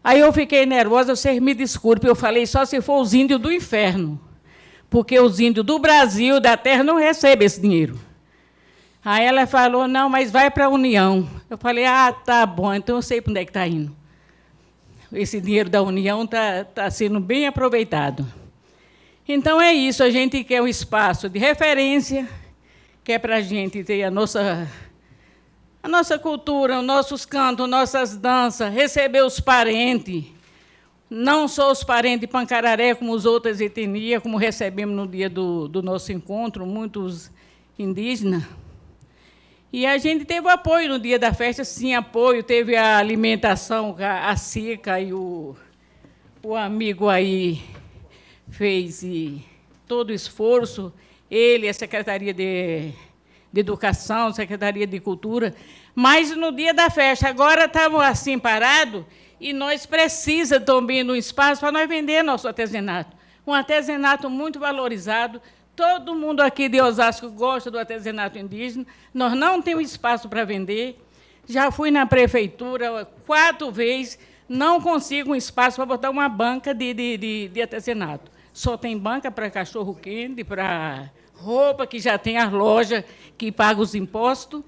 Aí eu fiquei nervosa, vocês me desculpem, eu falei, só se for os índios do inferno, porque os índios do Brasil, da terra, não recebem esse dinheiro. Aí ela falou, não, mas vai para a União. Eu falei, tá bom, então eu sei para onde é que está indo. Esse dinheiro da União está sendo bem aproveitado. Então, é isso, a gente quer um espaço de referência, que é para a gente ter a nossa cultura, os nossos cantos, nossas danças, receber os parentes, não só os parentes de Pancararé, como as outras etnias, como recebemos no dia do nosso encontro, muitos indígenas. E a gente teve apoio no dia da festa, sim, apoio, teve a alimentação, a Cica e o amigo aí fez todo o esforço, ele, a Secretaria de Educação, a Secretaria de Cultura, mas no dia da festa, agora estamos assim parados, e nós precisamos também de um espaço para nós vender nosso artesanato. Um artesanato muito valorizado. Todo mundo aqui de Osasco gosta do artesanato indígena. Nós não temos espaço para vender. Já fui na prefeitura 4 vezes, não consigo um espaço para botar uma banca de artesanato. Só tem banca para cachorro-quente, para roupa, que já tem as lojas que pagam os impostos.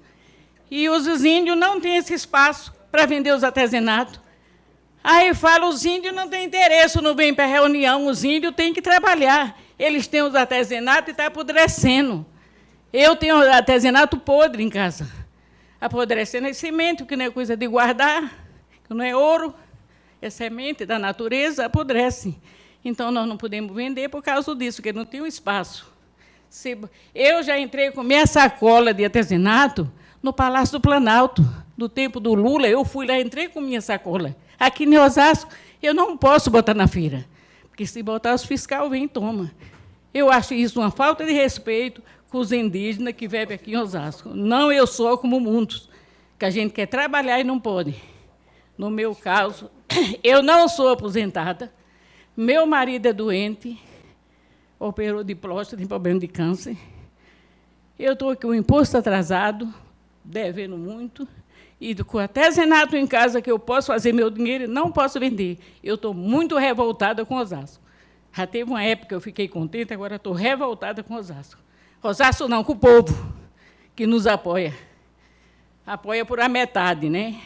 E os índios não têm esse espaço para vender os artesanatos. Aí fala, os índios não têm interesse, não vêm para a reunião, os índios têm que trabalhar. Eles têm os artesanatos e está apodrecendo. Eu tenho artesanato podre em casa. Apodrecendo é semente, que não é coisa de guardar, que não é ouro, é semente da natureza, apodrece. Então, nós não podemos vender por causa disso, porque não tem um espaço. Eu já entrei com minha sacola de artesanato no Palácio do Planalto. No tempo do Lula, eu fui lá, entrei com minha sacola. Aqui em Osasco, eu não posso botar na feira, porque se botar, os fiscais vêm e tomam. Eu acho isso uma falta de respeito com os indígenas que vivem aqui em Osasco. Não eu sou como muitos, que a gente quer trabalhar e não pode. No meu caso, eu não sou aposentada, meu marido é doente, operou de próstata, tem problema de câncer. Eu estou com o imposto atrasado, devendo muito, e com artesanato em casa que eu posso fazer meu dinheiro e não posso vender. Eu estou muito revoltada com Osasco. Já teve uma época que eu fiquei contente, agora estou revoltada com Osasco. Osasco não, com o povo que nos apoia. Apoia por a metade, né?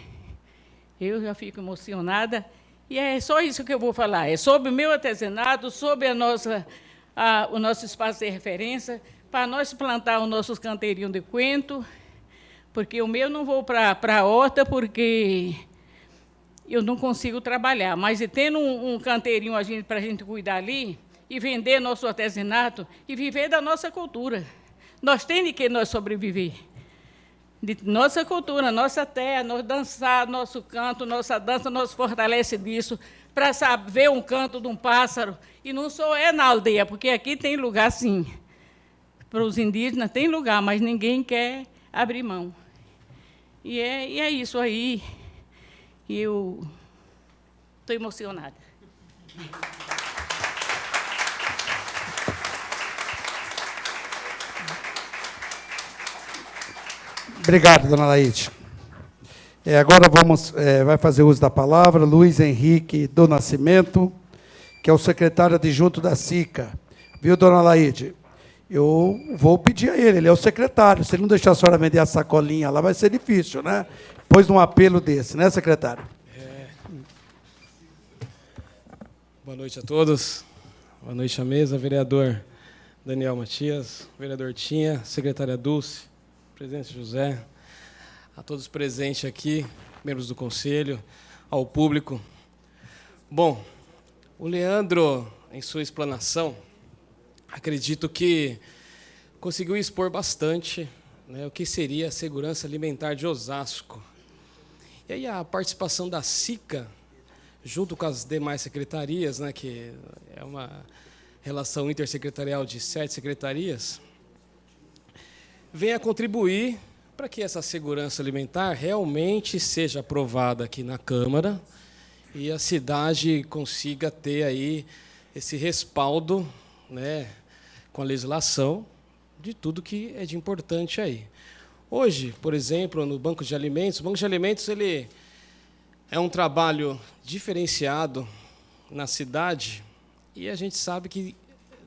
Eu já fico emocionada. E é só isso que eu vou falar. É sobre o meu artesanato, sobre o nosso espaço de referência, para nós plantar os nossos canteirinhos de coentro, porque o meu não vou para a horta, porque eu não consigo trabalhar. Mas tendo um canteirinho para a gente cuidar ali, e vender nosso artesanato, e viver da nossa cultura. Nós temos de que nós sobreviver. De nossa cultura, nossa terra, nós dançar, nosso canto, nossa dança, nós fortalece disso, para saber um canto de um pássaro. E não só é na aldeia, porque aqui tem lugar, sim. Para os indígenas tem lugar, mas ninguém quer abrir mão. E é isso aí. E eu estou emocionada. Obrigado, dona Laide. Agora vai fazer uso da palavra Luiz Henrique do Nascimento, que é o secretário adjunto da SICA. Viu, dona Laide? Eu vou pedir a ele é o secretário. Se ele não deixar a senhora vender a sacolinha lá, vai ser difícil, né? Depois de um apelo desse, né, secretário? Boa noite a todos. Boa noite à mesa, vereador Daniel Matias, vereador Tinha, secretária Dulce, presidente José, a todos presentes aqui, membros do conselho, ao público. Bom, o Leandro, em sua explanação, acredito que conseguiu expor bastante, né, o que seria a segurança alimentar de Osasco. E aí a participação da SICA, junto com as demais secretarias, né, que é uma relação intersecretarial de 7 secretarias, vem a contribuir para que essa segurança alimentar realmente seja aprovada aqui na Câmara e a cidade consiga ter aí esse respaldo, né, com a legislação de tudo que é de importante aí. Hoje, por exemplo, no Banco de Alimentos, o Banco de Alimentos ele é um trabalho diferenciado na cidade e a gente sabe que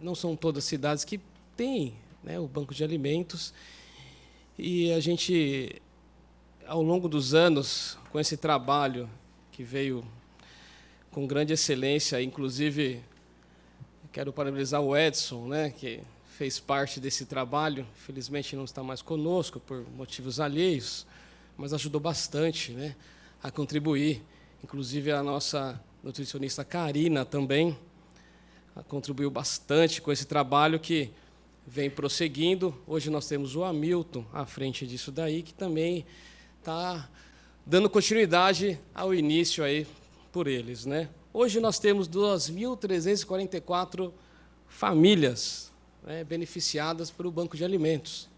não são todas as cidades que têm, né, o Banco de Alimentos. E a gente, ao longo dos anos, com esse trabalho que veio com grande excelência, inclusive quero parabenizar o Edson, né, que fez parte desse trabalho, felizmente não está mais conosco por motivos alheios, mas ajudou bastante, né, a contribuir. Inclusive a nossa nutricionista Karina também contribuiu bastante com esse trabalho que vem prosseguindo. Hoje nós temos o Hamilton à frente disso daí, que também está dando continuidade ao início aí por eles, né? Hoje nós temos 2.344 famílias, né, beneficiadas pelo Banco de Alimentos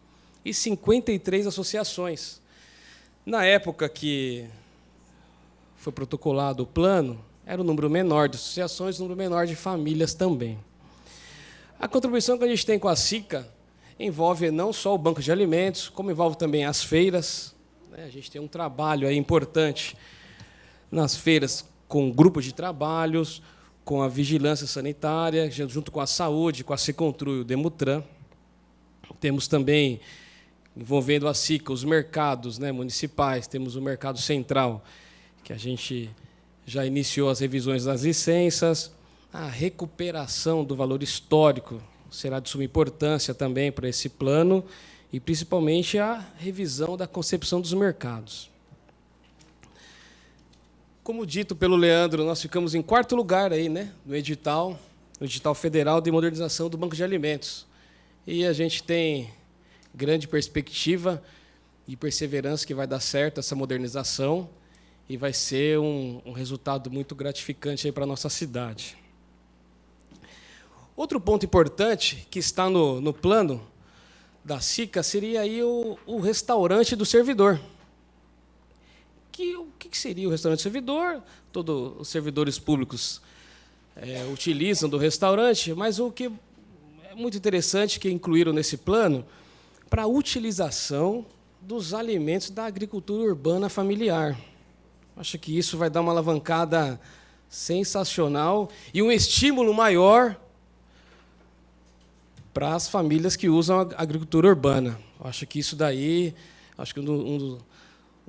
e 53 associações. Na época que foi protocolado o plano, era um número menor de associações, um número menor de famílias também. A contribuição que a gente tem com a SICA envolve não só o Banco de Alimentos, como envolve também as feiras. A gente tem um trabalho aí importante nas feiras com grupos de trabalhos, com a vigilância sanitária, junto com a saúde, com a Secontru e o Demutran. Temos também, envolvendo a SICA, os mercados, né, municipais, temos o Mercado Central, que a gente já iniciou as revisões das licenças, a recuperação do valor histórico será de suma importância também para esse plano, e principalmente a revisão da concepção dos mercados. Como dito pelo Leandro, nós ficamos em 4º lugar aí, né, no edital federal de modernização do Banco de Alimentos. E a gente tem grande perspectiva e perseverança que vai dar certo essa modernização e vai ser um resultado muito gratificante para a nossa cidade. Outro ponto importante que está no plano da SICA seria aí o restaurante do servidor. O que seria o restaurante do servidor? Todos os servidores públicos utilizam do restaurante, mas o que é muito interessante que incluíram nesse plano para a utilização dos alimentos da agricultura urbana familiar. Acho que isso vai dar uma alavancada sensacional e um estímulo maior para as famílias que usam a agricultura urbana. Acho que isso daí, acho que um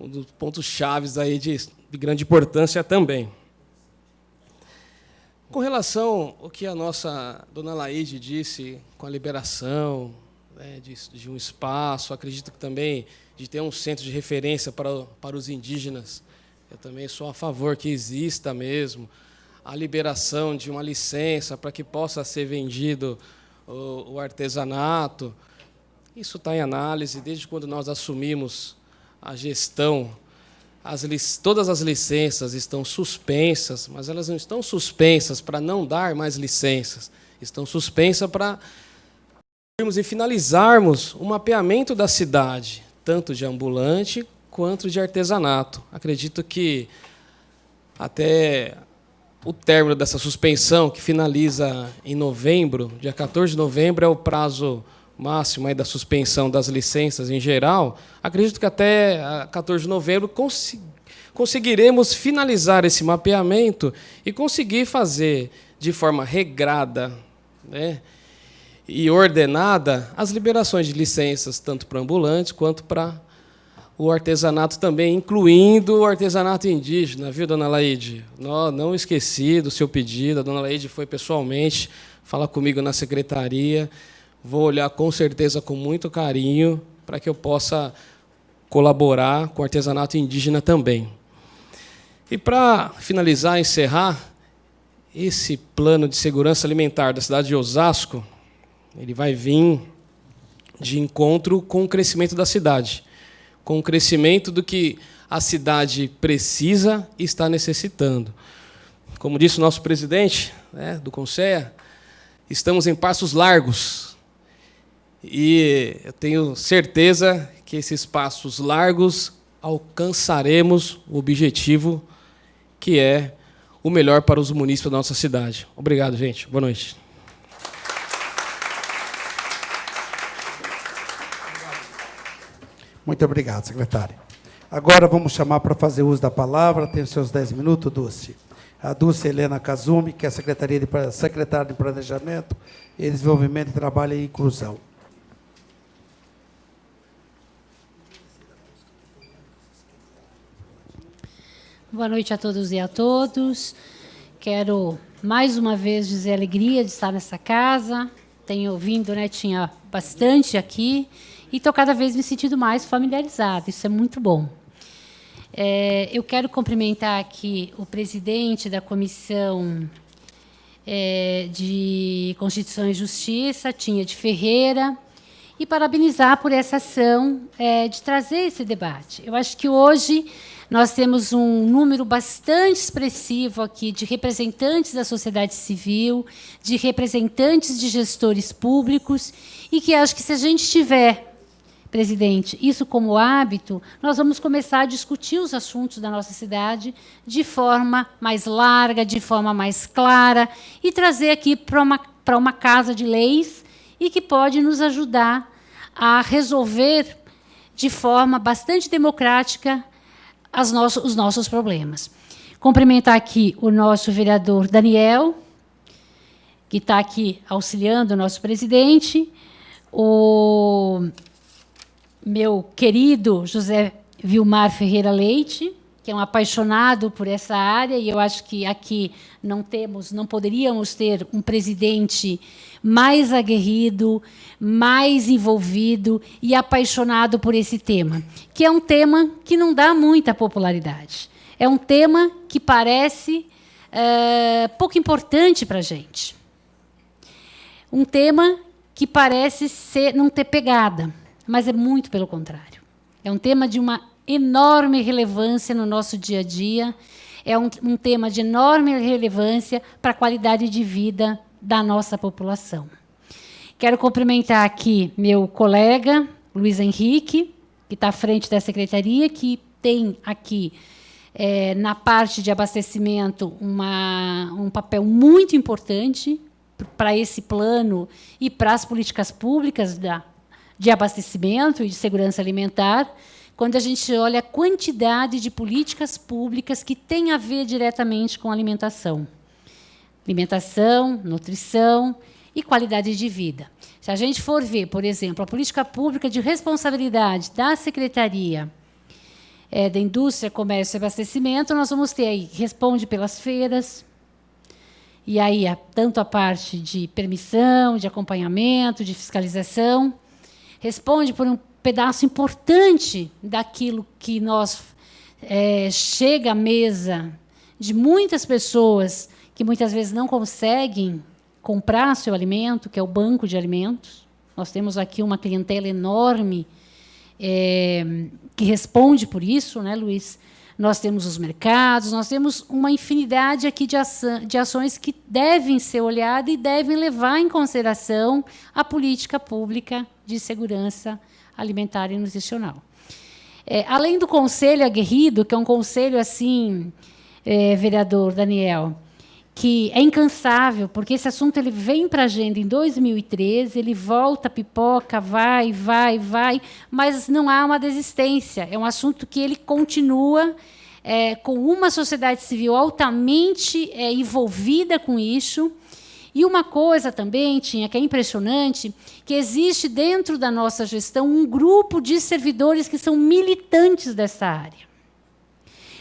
dos pontos chaves aí de grande importância também. Com relação ao que a nossa dona Laide disse com a liberação, né, de um espaço, acredito que também de ter um centro de referência para os indígenas, eu também sou a favor que exista mesmo a liberação de uma licença para que possa ser vendido o artesanato. Isso está em análise desde quando nós assumimos a gestão. Todas as licenças estão suspensas, mas elas não estão suspensas para não dar mais licenças, estão suspensas para irmos e finalizarmos o mapeamento da cidade, tanto de ambulante quanto de artesanato. Acredito que até o término dessa suspensão, que finaliza em novembro, dia 14 de novembro, é o prazo máximo aí da suspensão das licenças em geral. Acredito que até 14 de novembro conseguiremos finalizar esse mapeamento e conseguir fazer de forma regrada, né, e ordenada as liberações de licenças, tanto para ambulantes quanto para o artesanato também, incluindo o artesanato indígena, viu, dona Laide? Não esqueci do seu pedido, a dona Laide foi pessoalmente falar comigo na secretaria, vou olhar com certeza com muito carinho para que eu possa colaborar com o artesanato indígena também. E para finalizar, encerrar, esse plano de segurança alimentar da cidade de Osasco, ele vai vir de encontro com o crescimento da cidade, com o crescimento do que a cidade precisa e está necessitando. Como disse o nosso presidente, né, do Conselho, estamos em passos largos. E eu tenho certeza que esses passos largos alcançaremos o objetivo que é o melhor para os munícipes da nossa cidade. Obrigado, gente. Boa noite. Muito obrigado, secretário. Agora vamos chamar para fazer uso da palavra. Tem os seus 10 minutos, Dulce. A Dulce Helena Kazumi, que é a secretária de Planejamento e Desenvolvimento, Trabalho e Inclusão. Boa noite a todos e a todos. Quero, mais uma vez, dizer a alegria de estar nessa casa. Tenho vindo, né, tinha bastante aqui, e estou cada vez me sentindo mais familiarizada. Isso é muito bom. Eu quero cumprimentar aqui o presidente da Comissão de Constituição e Justiça, Tinha de Ferreira, e parabenizar por essa ação de trazer esse debate. Eu acho que hoje nós temos um número bastante expressivo aqui de representantes da sociedade civil, de representantes de gestores públicos, e que acho que, se a gente tiver, presidente, isso como hábito, nós vamos começar a discutir os assuntos da nossa cidade de forma mais larga, de forma mais clara, e trazer aqui para uma casa de leis e que pode nos ajudar a resolver de forma bastante democrática os nossos problemas. Cumprimentar aqui o nosso vereador Daniel, que está aqui auxiliando o nosso presidente, o meu querido José Vilmar Ferreira Leite, que é um apaixonado por essa área, e eu acho que aqui não poderíamos ter um presidente mais aguerrido, mais envolvido e apaixonado por esse tema, que é um tema que não dá muita popularidade. É um tema que parece pouco importante para a gente. Um tema que parece não ter pegada, mas é muito pelo contrário. É um tema de uma enorme relevância no nosso dia a dia, é um tema de enorme relevância para a qualidade de vida da nossa população. Quero cumprimentar aqui meu colega, Luiz Henrique, que está à frente da secretaria, que tem aqui, na parte de abastecimento, um papel muito importante para esse plano e para as políticas públicas de abastecimento e de segurança alimentar, quando a gente olha a quantidade de políticas públicas que têm a ver diretamente com alimentação. Alimentação, nutrição e qualidade de vida. Se a gente for ver, por exemplo, a política pública de responsabilidade da Secretaria da Indústria, Comércio e Abastecimento, nós vamos ter aí, responde pelas feiras, e aí tanto a parte de permissão, de acompanhamento, de fiscalização, responde por um pedaço importante daquilo que chega à mesa de muitas pessoas que muitas vezes não conseguem comprar seu alimento, que é o banco de alimentos. Nós temos aqui uma clientela enorme que responde por isso, né, Luiz? Nós temos os mercados, nós temos uma infinidade aqui de ações que devem ser olhadas e devem levar em consideração a política pública de segurança alimentar e nutricional. Além do conselho aguerrido, que é um conselho assim, vereador Daniel, que é incansável, porque esse assunto ele vem para a agenda em 2013, ele volta, pipoca, vai, mas não há uma desistência. É um assunto que ele continua com uma sociedade civil altamente envolvida com isso. E uma coisa também, Tinha, que é impressionante, que existe dentro da nossa gestão um grupo de servidores que são militantes dessa área.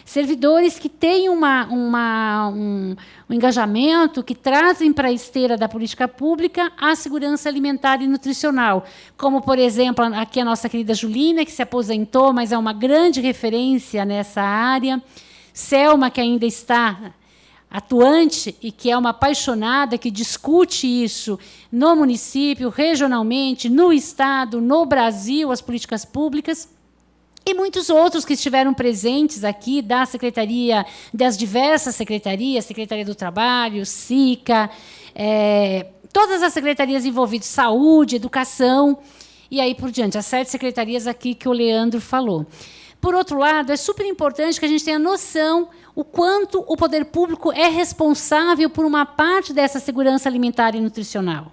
Servidores que têm um engajamento, que trazem para a esteira da política pública a segurança alimentar e nutricional. Como, por exemplo, aqui a nossa querida Julina, que se aposentou, mas é uma grande referência nessa área. Selma, que ainda está atuante e que é uma apaixonada, que discute isso no município, regionalmente, no Estado, no Brasil, as políticas públicas. E muitos outros que estiveram presentes aqui da secretaria, das diversas secretarias, Secretaria do Trabalho, SICA, todas as secretarias envolvidas, saúde, educação, e aí por diante, as 7 secretarias aqui que o Leandro falou. Por outro lado, é super importante que a gente tenha noção o quanto o poder público é responsável por uma parte dessa segurança alimentar e nutricional.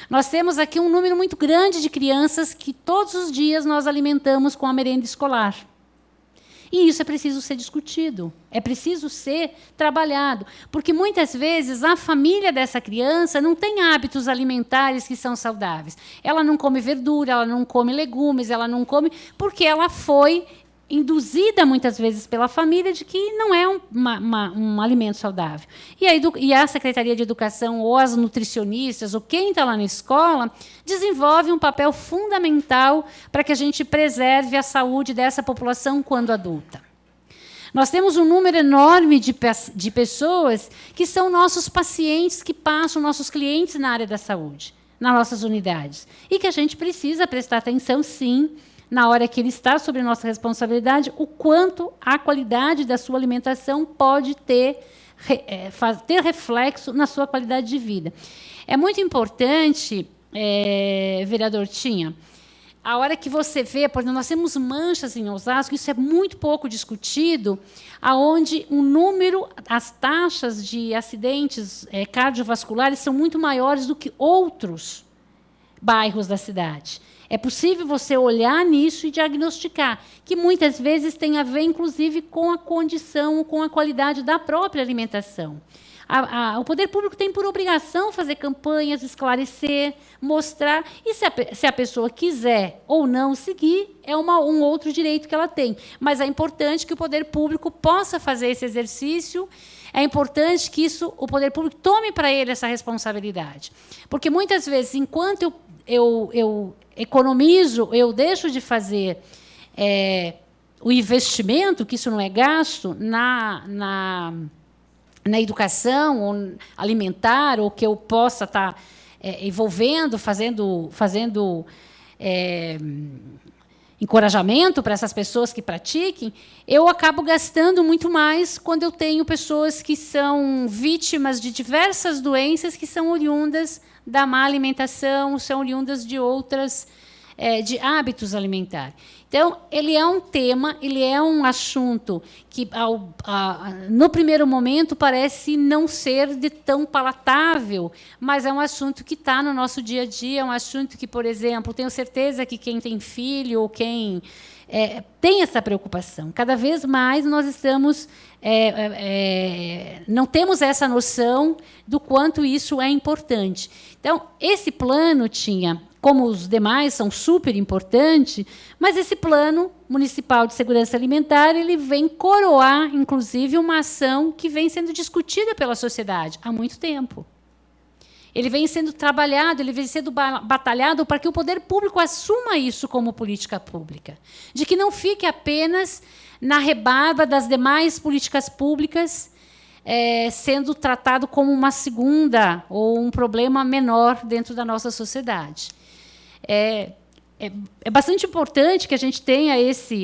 Nós temos aqui um número muito grande de crianças que todos os dias nós alimentamos com a merenda escolar. E isso é preciso ser discutido, é preciso ser trabalhado, porque muitas vezes a família dessa criança não tem hábitos alimentares que são saudáveis. Ela não come verdura, ela não come legumes, ela não come porque ela foi induzida muitas vezes pela família de que não é um alimento saudável. E a Secretaria de Educação, ou as nutricionistas, ou quem está lá na escola, desenvolve um papel fundamental para que a gente preserve a saúde dessa população quando adulta. Nós temos um número enorme de pessoas que são nossos pacientes, que passam, nossos clientes na área da saúde, nas nossas unidades, e que a gente precisa prestar atenção, sim, na hora que ele está sob nossa responsabilidade, o quanto a qualidade da sua alimentação pode ter reflexo na sua qualidade de vida. É muito importante, vereador Tinha, a hora que você vê, por exemplo, nós temos manchas em Osasco, isso é muito pouco discutido, aonde as taxas de acidentes cardiovasculares são muito maiores do que outros bairros da cidade. É possível você olhar nisso e diagnosticar, que muitas vezes tem a ver, inclusive, com a condição, com a qualidade da própria alimentação. O poder público tem por obrigação fazer campanhas, esclarecer, mostrar. E se a pessoa quiser ou não seguir, é um outro direito que ela tem. Mas é importante que o poder público possa fazer esse exercício. É importante que o poder público tome para ele essa responsabilidade. Porque, muitas vezes, enquanto eu economizo, eu deixo de fazer o investimento, que isso não é gasto, na educação ou alimentar, ou que eu possa estar envolvendo, fazendo encorajamento para essas pessoas que pratiquem, eu acabo gastando muito mais quando eu tenho pessoas que são vítimas de diversas doenças que são oriundas da má alimentação, são oriundas de outras, de hábitos alimentares. Então, ele é um tema, ele é um assunto que, no primeiro momento, parece não ser de tão palatável, mas é um assunto que está no nosso dia a dia, é um assunto que, por exemplo, tenho certeza que quem tem filho ou quem tem essa preocupação. Cada vez mais nós estamos não temos essa noção do quanto isso é importante. Então, esse plano tinha, como os demais são super importantes, mas esse Plano Municipal de Segurança Alimentar ele vem coroar, inclusive, uma ação que vem sendo discutida pela sociedade há muito tempo. Ele vem sendo trabalhado, ele vem sendo batalhado para que o poder público assuma isso como política pública, de que não fique apenas na rebarba das demais políticas públicas, sendo tratado como uma segunda ou um problema menor dentro da nossa sociedade. É bastante importante que a gente tenha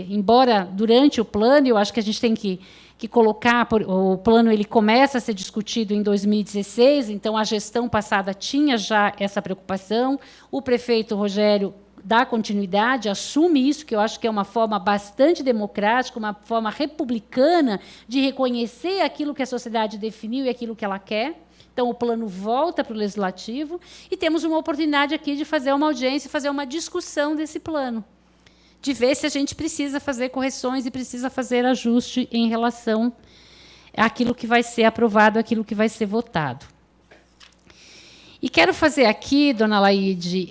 embora durante o plano, eu acho que a gente tem que colocar, o plano ele começa a ser discutido em 2016, então a gestão passada tinha já essa preocupação, o prefeito Rogério dá continuidade, assume isso, que eu acho que é uma forma bastante democrática, uma forma republicana de reconhecer aquilo que a sociedade definiu e aquilo que ela quer. Então, o plano volta para o Legislativo e temos uma oportunidade aqui de fazer uma audiência, fazer uma discussão desse plano, de ver se a gente precisa fazer correções e precisa fazer ajuste em relação àquilo que vai ser aprovado, àquilo que vai ser votado. E quero fazer aqui, dona Laide,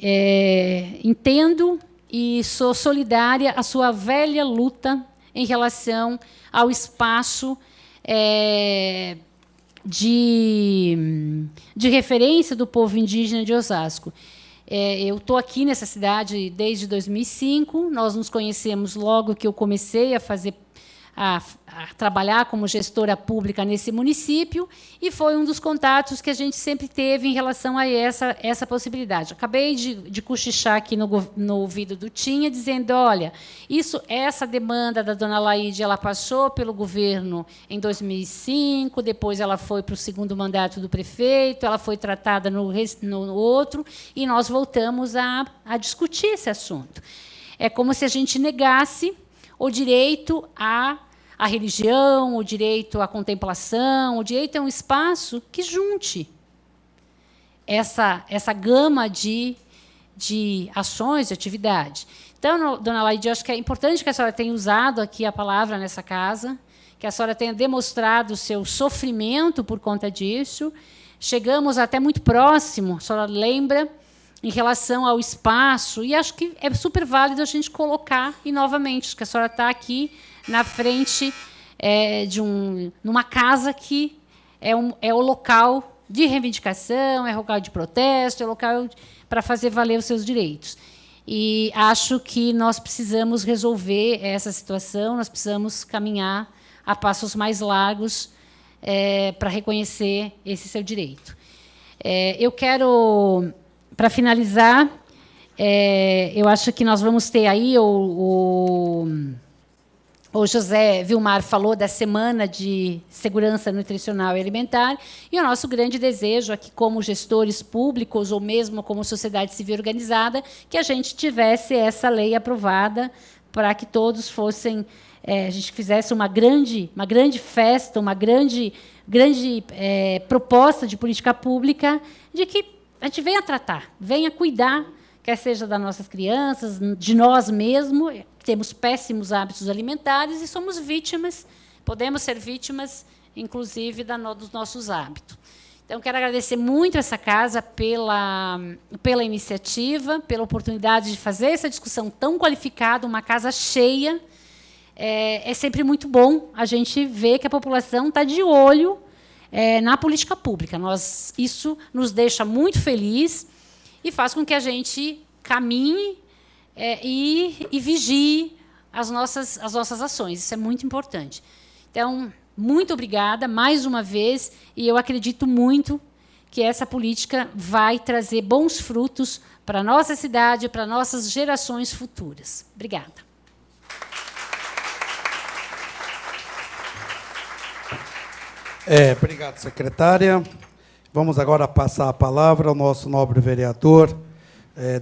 entendo e sou solidária à sua velha luta em relação ao espaço de referência do povo indígena de Osasco. Eu estou aqui nessa cidade desde 2005, nós nos conhecemos logo que eu comecei a trabalhar como gestora pública nesse município, e foi um dos contatos que a gente sempre teve em relação a essa possibilidade. Acabei de cochichar aqui no ouvido do Tinha, dizendo, olha, essa demanda da dona Laide, ela passou pelo governo em 2005, depois ela foi para o segundo mandato do prefeito, ela foi tratada no outro, e nós voltamos a discutir esse assunto. É como se a gente negasse o direito à religião, o direito à contemplação, o direito a um espaço que junte essa gama de ações, de atividade. Então, dona Laide, eu acho que é importante que a senhora tenha usado aqui a palavra nessa casa, que a senhora tenha demonstrado o seu sofrimento por conta disso. Chegamos até muito próximo, a senhora lembra, em relação ao espaço, e acho que é super válido a gente colocar, e novamente, que a senhora está aqui na frente numa casa que é o local de reivindicação, é o local de protesto, é o local para fazer valer os seus direitos. E acho que nós precisamos resolver essa situação, nós precisamos caminhar a passos mais largos para reconhecer esse seu direito. Eu quero, para finalizar, eu acho que nós vamos ter aí o José Vilmar falou da Semana de Segurança Nutricional e Alimentar, e o nosso grande desejo aqui, como gestores públicos, ou mesmo como sociedade civil organizada, que a gente tivesse essa lei aprovada para que todos fossem, a gente fizesse uma grande festa, uma grande proposta de política pública, de que a gente venha tratar, venha cuidar, quer seja das nossas crianças, de nós mesmos. Temos péssimos hábitos alimentares e somos vítimas podemos ser vítimas, inclusive, dos nossos hábitos. Então, quero agradecer muito essa casa pela iniciativa, pela oportunidade de fazer essa discussão tão qualificada, uma casa cheia. É sempre muito bom a gente ver que a população está de olho na política pública. Isso nos deixa muito feliz e faz com que a gente caminhe e vigie as nossas ações. Isso é muito importante. Então, muito obrigada mais uma vez, e eu acredito muito que essa política vai trazer bons frutos para a nossa cidade e para nossas gerações futuras. Obrigada. Obrigado, secretária. Vamos agora passar a palavra ao nosso nobre vereador,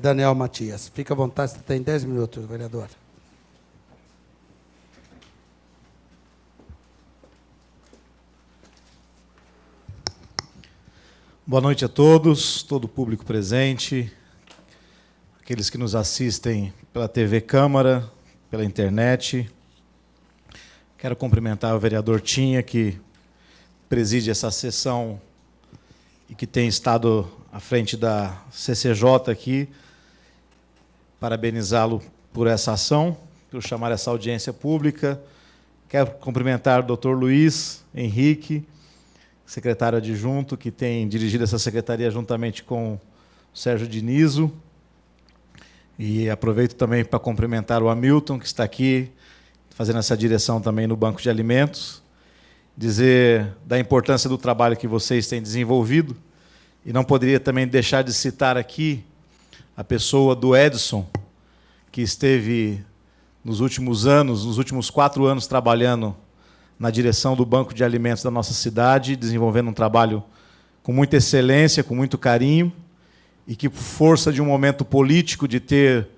Daniel Matias. Fica à vontade, você tem 10 minutos, vereador. Boa noite a todos, todo o público presente, aqueles que nos assistem pela TV Câmara, pela internet. Quero cumprimentar o vereador Tinha, que preside essa sessão e que tem estado à frente da CCJ aqui. Parabenizá-lo por essa ação, por chamar essa audiência pública. Quero cumprimentar o doutor Luiz Henrique, secretário adjunto, que tem dirigido essa secretaria juntamente com o Sérgio Dinizo. E aproveito também para cumprimentar o Hamilton, que está aqui, fazendo essa direção também no Banco de Alimentos. Dizer da importância do trabalho que vocês têm desenvolvido. E não poderia também deixar de citar aqui a pessoa do Edson, que esteve nos últimos anos, nos últimos 4 anos, trabalhando na direção do Banco de Alimentos da nossa cidade, desenvolvendo um trabalho com muita excelência, com muito carinho, e que, por força de um momento político, de ter,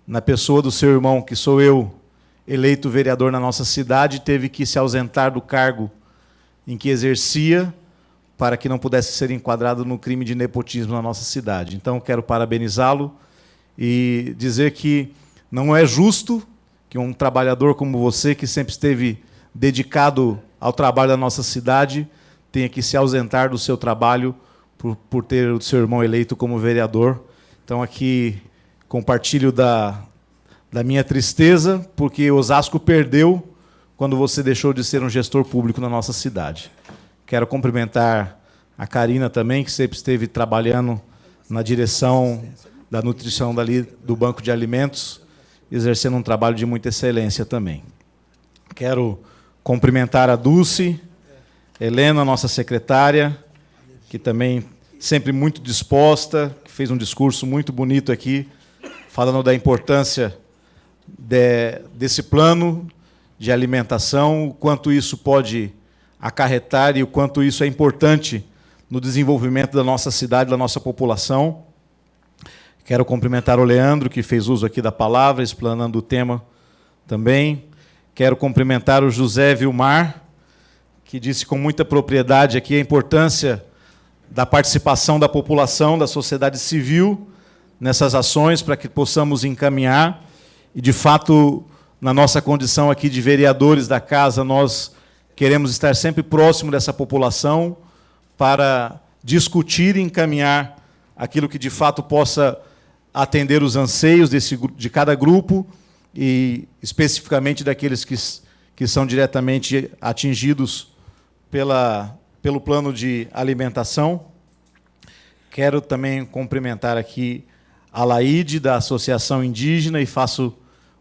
na pessoa do seu irmão, que sou eu, eleito vereador na nossa cidade, teve que se ausentar do cargo em que exercia, para que não pudesse ser enquadrado no crime de nepotismo na nossa cidade. Então, quero parabenizá-lo e dizer que não é justo que um trabalhador como você, que sempre esteve dedicado ao trabalho da nossa cidade, tenha que se ausentar do seu trabalho por ter o seu irmão eleito como vereador. Então, aqui compartilho da minha tristeza, porque Osasco perdeu quando você deixou de ser um gestor público na nossa cidade. Quero cumprimentar a Karina também, que sempre esteve trabalhando na direção da nutrição dali do Banco de Alimentos, exercendo um trabalho de muita excelência também. Quero cumprimentar a Dulce, Helena, nossa secretária, que também sempre muito disposta, que fez um discurso muito bonito aqui, falando da importância desse plano de alimentação, o quanto isso pode acarretar e o quanto isso é importante no desenvolvimento da nossa cidade, da nossa população. Quero cumprimentar o Leandro, que fez uso aqui da palavra, explanando o tema também. Quero cumprimentar o José Vilmar, que disse com muita propriedade aqui a importância da participação da população, da sociedade civil, nessas ações, para que possamos encaminhar. E, de fato, na nossa condição aqui de vereadores da casa, nós queremos estar sempre próximo dessa população para discutir e encaminhar aquilo que, de fato, possa atender os anseios de cada grupo e, especificamente, daqueles que são diretamente atingidos pelo plano de alimentação. Quero também cumprimentar aqui a Laide, da Associação Indígena, e faço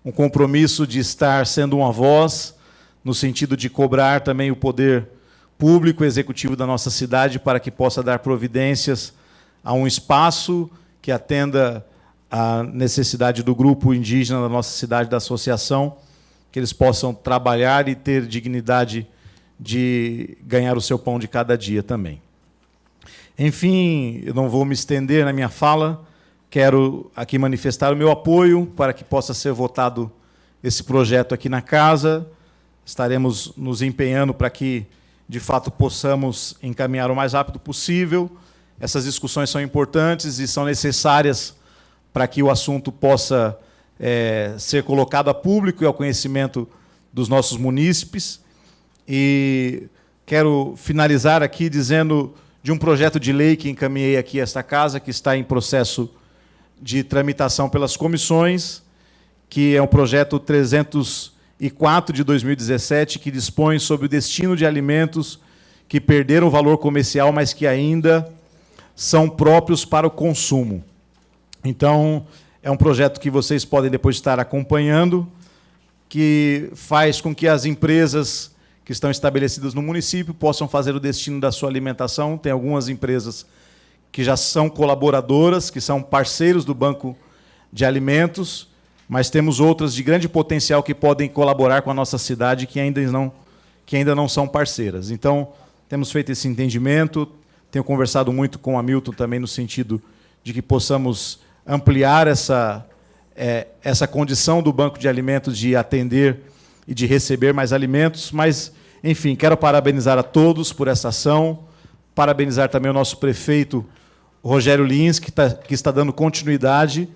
um compromisso de estar sendo uma voz, no sentido de cobrar também o poder público executivo da nossa cidade para que possa dar providências a um espaço que atenda à necessidade do grupo indígena da nossa cidade, da associação, que eles possam trabalhar e ter dignidade de ganhar o seu pão de cada dia também. Enfim, eu não vou me estender na minha fala, quero aqui manifestar o meu apoio para que possa ser votado esse projeto aqui na casa. Estaremos nos empenhando para que, de fato, possamos encaminhar o mais rápido possível. Essas discussões são importantes e são necessárias para que o assunto possa ser colocado a público e ao conhecimento dos nossos munícipes. E quero finalizar aqui dizendo de um projeto de lei que encaminhei aqui a esta casa, que está em processo de tramitação pelas comissões, que é um projeto 304 de 2017, que dispõe sobre o destino de alimentos que perderam valor comercial, mas que ainda são próprios para o consumo. Então, é um projeto que vocês podem depois estar acompanhando, que faz com que as empresas que estão estabelecidas no município possam fazer o destino da sua alimentação. Tem algumas empresas que já são colaboradoras, que são parceiros do Banco de Alimentos, mas temos outras de grande potencial que podem colaborar com a nossa cidade que ainda não são parceiras. Então, temos feito esse entendimento, tenho conversado muito com o Hamilton também no sentido de que possamos ampliar essa condição do Banco de Alimentos de atender e de receber mais alimentos, mas, enfim, quero parabenizar a todos por essa ação, parabenizar também o nosso prefeito, Rogério Lins, que está dando continuidade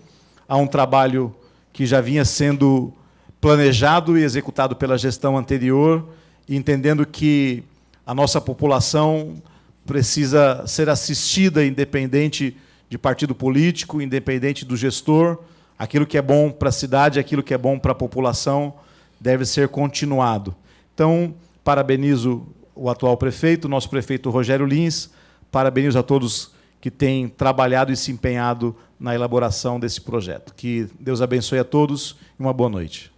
a um trabalho que já vinha sendo planejado e executado pela gestão anterior, entendendo que a nossa população precisa ser assistida, independente de partido político, independente do gestor. Aquilo que é bom para a cidade, aquilo que é bom para a população, deve ser continuado. Então, parabenizo o atual prefeito, nosso prefeito Rogério Lins, parabenizo a todos que têm trabalhado e se empenhado na elaboração desse projeto. Que Deus abençoe a todos e uma boa noite.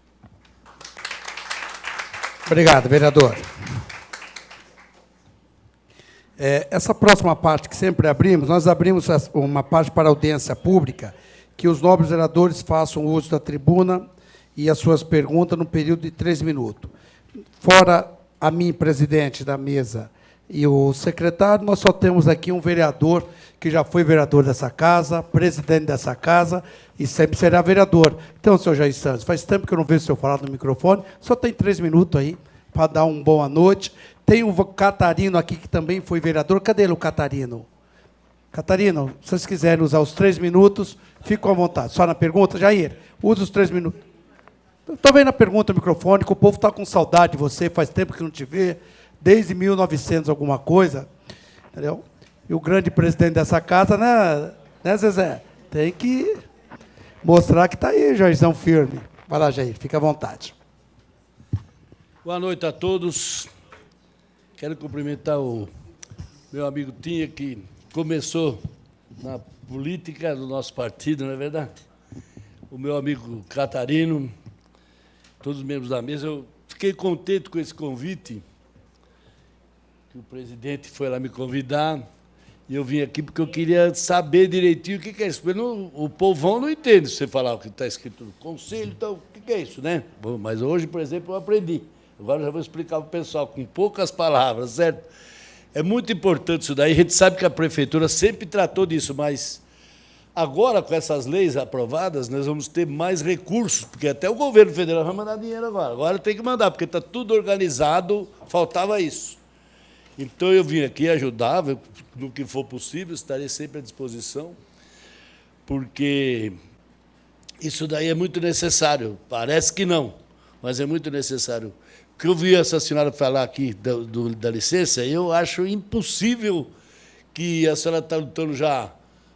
Obrigado, vereador. Essa próxima parte que sempre abrimos, nós abrimos uma parte para audiência pública, que os nobres vereadores façam uso da tribuna e as suas perguntas no período de 3 minutos. Fora a mim, presidente da mesa, e o secretário, nós só temos aqui um vereador que já foi vereador dessa casa, presidente dessa casa, e sempre será vereador. Então, senhor Jair Santos, faz tempo que eu não vejo o senhor falar no microfone, só tem 3 minutos aí para dar uma boa noite. Tem o Catarino aqui, que também foi vereador. Cadê ele, o Catarino? Catarino, se vocês quiserem usar os 3 minutos, fiquem à vontade. Só na pergunta, Jair, usa os 3 minutos. Estou vendo a pergunta no microfone, que o povo está com saudade de você, faz tempo que não te vê, desde 1900 alguma coisa, entendeu? E o grande presidente dessa casa, né, Zezé? Tem que mostrar que está aí, Jairzão, firme. Vai lá, Jair, fica à vontade. Boa noite a todos. Quero cumprimentar o meu amigo Tinha, que começou na política do nosso partido, não é verdade? O meu amigo Catarino, todos os membros da mesa. Eu fiquei contente com esse convite, que o presidente foi lá me convidar, e eu vim aqui porque eu queria saber direitinho o que é isso. Porque o povão não entende se você falar o que está escrito no conselho, então, o que é isso, né? Bom, mas hoje, por exemplo, eu aprendi. Agora eu já vou explicar para o pessoal, com poucas palavras, certo? É muito importante isso daí. A gente sabe que a prefeitura sempre tratou disso, mas agora, com essas leis aprovadas, nós vamos ter mais recursos, porque até o governo federal vai mandar dinheiro agora. Agora tem que mandar, porque está tudo organizado, faltava isso. Então, eu vim aqui ajudar, no que for possível, estarei sempre à disposição, porque isso daí é muito necessário. Parece que não, mas é muito necessário. O que eu vi essa senhora falar aqui da licença, eu acho impossível que a senhora está lutando já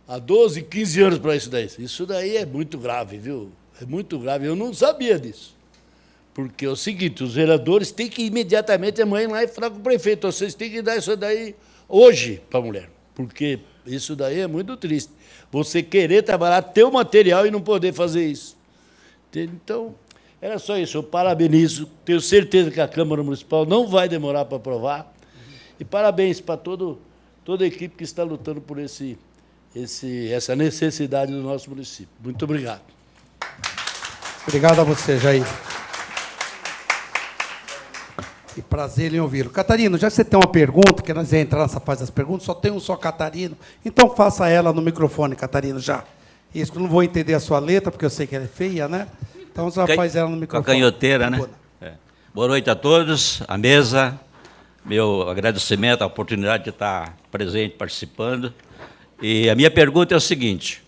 há 12, 15 anos para isso daí. Isso daí é muito grave, viu? É muito grave. Eu não sabia disso. Porque é o seguinte, os vereadores têm que imediatamente amanhã ir lá e falar com o prefeito. Vocês têm que dar isso daí hoje para a mulher. Porque isso daí é muito triste. Você querer trabalhar, ter o material e não poder fazer isso. Então, era só isso. Eu parabenizo. Tenho certeza que a Câmara Municipal não vai demorar para aprovar. E parabéns para toda a equipe que está lutando por essa necessidade do nosso município. Muito obrigado. Obrigado a você, Jair. E prazer em ouvi-lo. Catarino, já que você tem uma pergunta, que nós vamos entrar nessa fase das perguntas, só tem um só Catarino, então faça ela no microfone, Catarino, já. Isso, eu não vou entender a sua letra, porque eu sei que ela é feia, né? Então, já faz ela no microfone. Com a canhoteira, né? É. Boa noite a todos, a mesa. Meu agradecimento, a oportunidade de estar presente, participando. E a minha pergunta é o seguinte: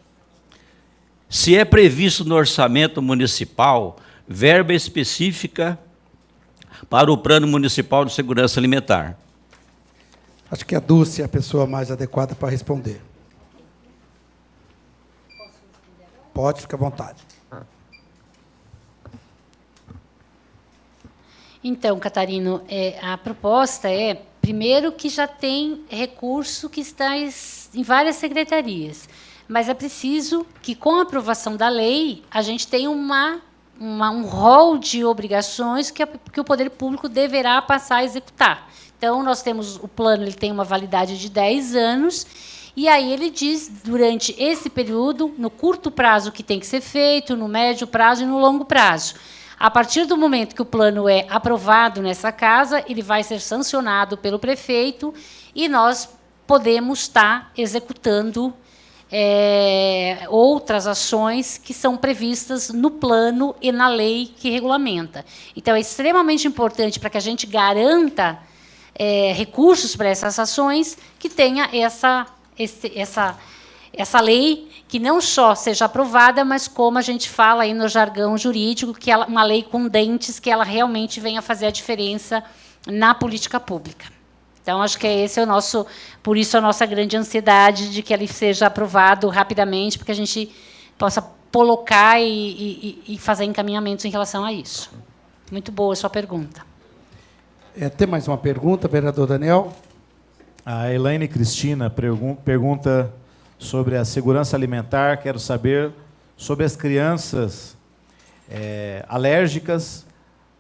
se é previsto no orçamento municipal verba específica para o Plano Municipal de Segurança Alimentar? Acho que a Dulce é a pessoa mais adequada para responder. Pode, ficar à vontade. Então, Catarino, a proposta é, primeiro, que já tem recurso que está em várias secretarias, mas é preciso que, com a aprovação da lei, a gente tenha um rol de obrigações que o poder público deverá passar a executar. Então, nós temos o plano, ele tem uma validade de 10 anos, e aí ele diz, durante esse período, no curto prazo, o que tem que ser feito, no médio prazo e no longo prazo. A partir do momento que o plano é aprovado nessa casa, ele vai ser sancionado pelo prefeito e nós podemos estar executando outras ações que são previstas no plano e na lei que regulamenta. Então, é extremamente importante para que a gente garanta recursos para essas ações, que tenha essa lei que não só seja aprovada, mas, como a gente fala aí no jargão jurídico, que ela, uma lei com dentes, que ela realmente venha fazer a diferença na política pública. Então, acho que esse é o nosso, por isso a nossa grande ansiedade de que ele seja aprovado rapidamente, para que a gente possa colocar e fazer encaminhamentos em relação a isso. Muito boa a sua pergunta. Tem mais uma pergunta, vereador Daniel? A Elaine Cristina pergunta sobre a segurança alimentar. Quero saber sobre as crianças alérgicas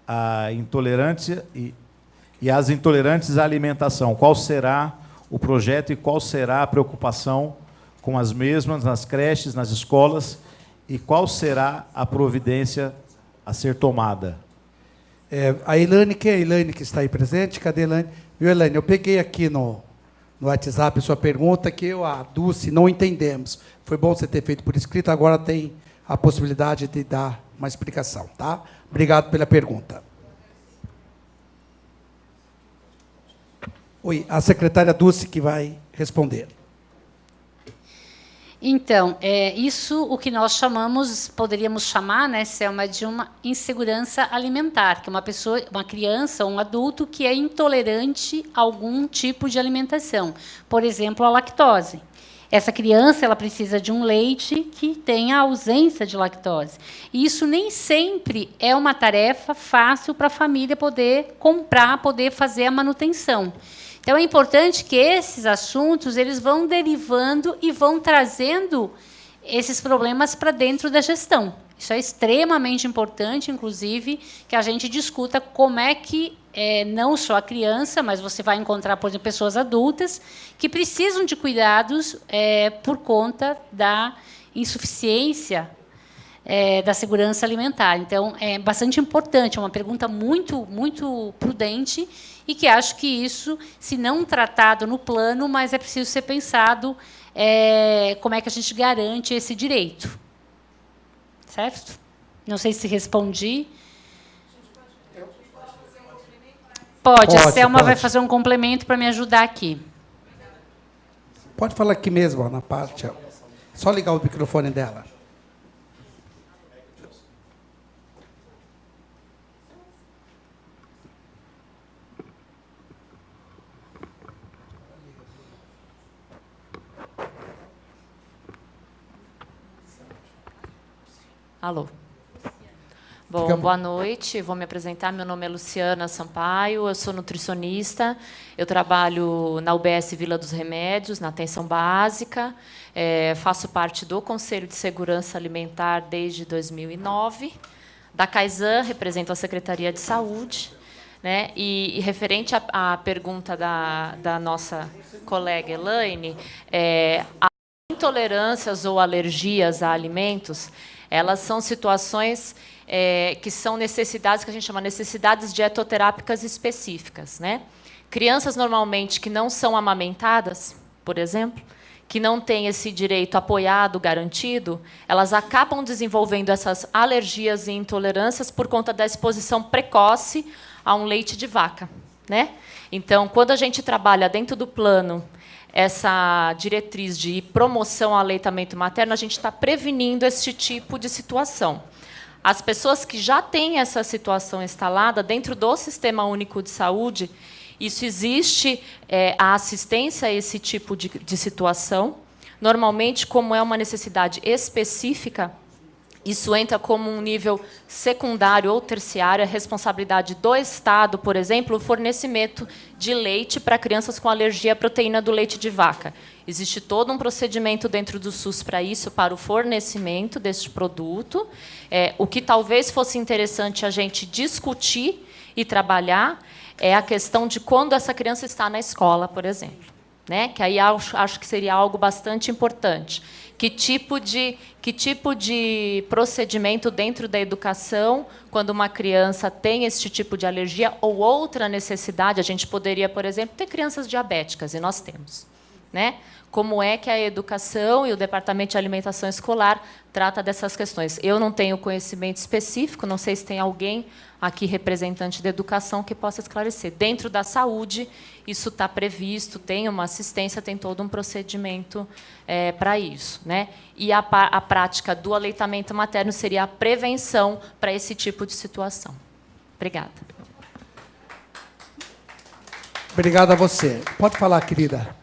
à intolerância e as intolerantes à alimentação. Qual será o projeto e qual será a preocupação com as mesmas nas creches, nas escolas, e qual será a providência a ser tomada? A Elaine, quem é a Elaine que está aí presente? Cadê a Elaine? Viu, Elaine? Eu peguei aqui no WhatsApp sua pergunta, que eu, a Dulce, não entendemos. Foi bom você ter feito por escrito, agora tem a possibilidade de dar uma explicação, tá? Obrigado pela pergunta. Oi, a secretária Dulce que vai responder. Então, isso o que nós chamamos, poderíamos chamar, né, Selma, de uma insegurança alimentar, que é uma criança ou um adulto que é intolerante a algum tipo de alimentação, por exemplo, a lactose. Essa criança, ela precisa de um leite que tenha ausência de lactose. E isso nem sempre é uma tarefa fácil para a família poder comprar, poder fazer a manutenção. Então, é importante que esses assuntos eles vão derivando e vão trazendo esses problemas para dentro da gestão. Isso é extremamente importante, inclusive, que a gente discuta como é que, não só a criança, mas você vai encontrar, por exemplo, pessoas adultas que precisam de cuidados por conta da insuficiência da segurança alimentar. Então, é bastante importante, é uma pergunta muito, muito prudente, e que acho que isso, se não tratado no plano, mas é preciso ser pensado como é que a gente garante esse direito. Certo? Não sei se respondi. Pode, a Selma vai fazer um complemento para me ajudar aqui. Pode falar aqui mesmo, na parte. Só ligar o microfone dela. Alô. Bom, boa noite. Vou me apresentar. Meu nome é Luciana Sampaio, eu sou nutricionista. Eu trabalho na UBS Vila dos Remédios, na atenção básica. Faço parte do Conselho de Segurança Alimentar desde 2009. Da CAISAN, represento a Secretaria de Saúde. Né? E referente à pergunta da nossa colega Elaine, as intolerâncias ou alergias a alimentos, elas são situações que são necessidades, que a gente chama necessidades dietoterápicas específicas. Né? Crianças, normalmente, que não são amamentadas, por exemplo, que não têm esse direito apoiado, garantido, elas acabam desenvolvendo essas alergias e intolerâncias por conta da exposição precoce a um leite de vaca. Né? Então, quando a gente trabalha dentro do plano essa diretriz de promoção ao aleitamento materno, a gente está prevenindo esse tipo de situação. As pessoas que já têm essa situação instalada dentro do Sistema Único de Saúde, isso existe a assistência a esse tipo de situação. Normalmente, como é uma necessidade específica, isso entra como um nível secundário ou terciário, é responsabilidade do Estado, por exemplo, o fornecimento de leite para crianças com alergia à proteína do leite de vaca. Existe todo um procedimento dentro do SUS para isso, para o fornecimento deste produto. O que talvez fosse interessante a gente discutir e trabalhar é a questão de quando essa criança está na escola, por exemplo. Né? Que aí acho que seria algo bastante importante. Que tipo de procedimento dentro da educação, quando uma criança tem esse tipo de alergia ou outra necessidade, a gente poderia, por exemplo, ter crianças diabéticas, e nós temos. Né? Como é que a educação e o Departamento de Alimentação Escolar trata dessas questões? Eu não tenho conhecimento específico, não sei se tem alguém aqui, representante da educação, que possa esclarecer. Dentro da saúde, isso está previsto, tem uma assistência, tem todo um procedimento para isso. Né? E a prática do aleitamento materno seria a prevenção para esse tipo de situação. Obrigada. Obrigado a você. Pode falar, querida.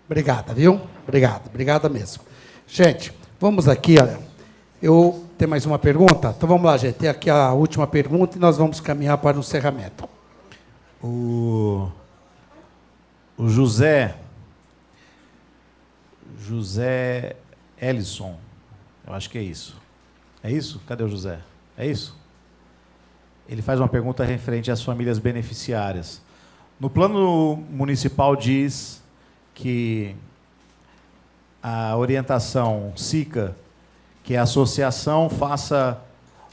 Obrigada, viu? Obrigada mesmo. Gente, vamos aqui, olha. Eu tenho mais uma pergunta? Então vamos lá, gente. Tem aqui a última pergunta e nós vamos caminhar para o encerramento. O José Ellison, eu acho que é isso. É isso? Cadê o José? É isso? Ele faz uma pergunta referente às famílias beneficiárias. No plano municipal diz que a orientação SICA, que a associação faça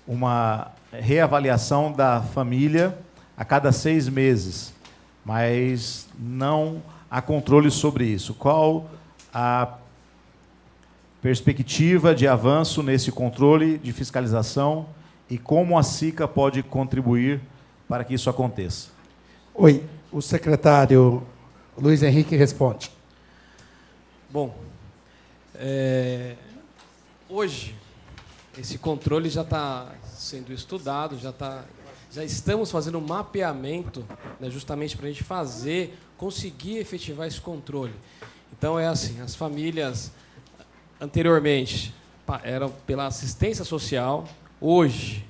uma reavaliação da família a cada 6 meses, mas não há controle sobre isso. Qual a perspectiva de avanço nesse controle de fiscalização e como a SICA pode contribuir para que isso aconteça? Oi, o secretário Luiz Henrique responde. Bom, hoje esse controle já está sendo estudado, já estamos fazendo um mapeamento, né, justamente para a gente conseguir efetivar esse controle. Então, é assim, as famílias anteriormente eram pela assistência social, hoje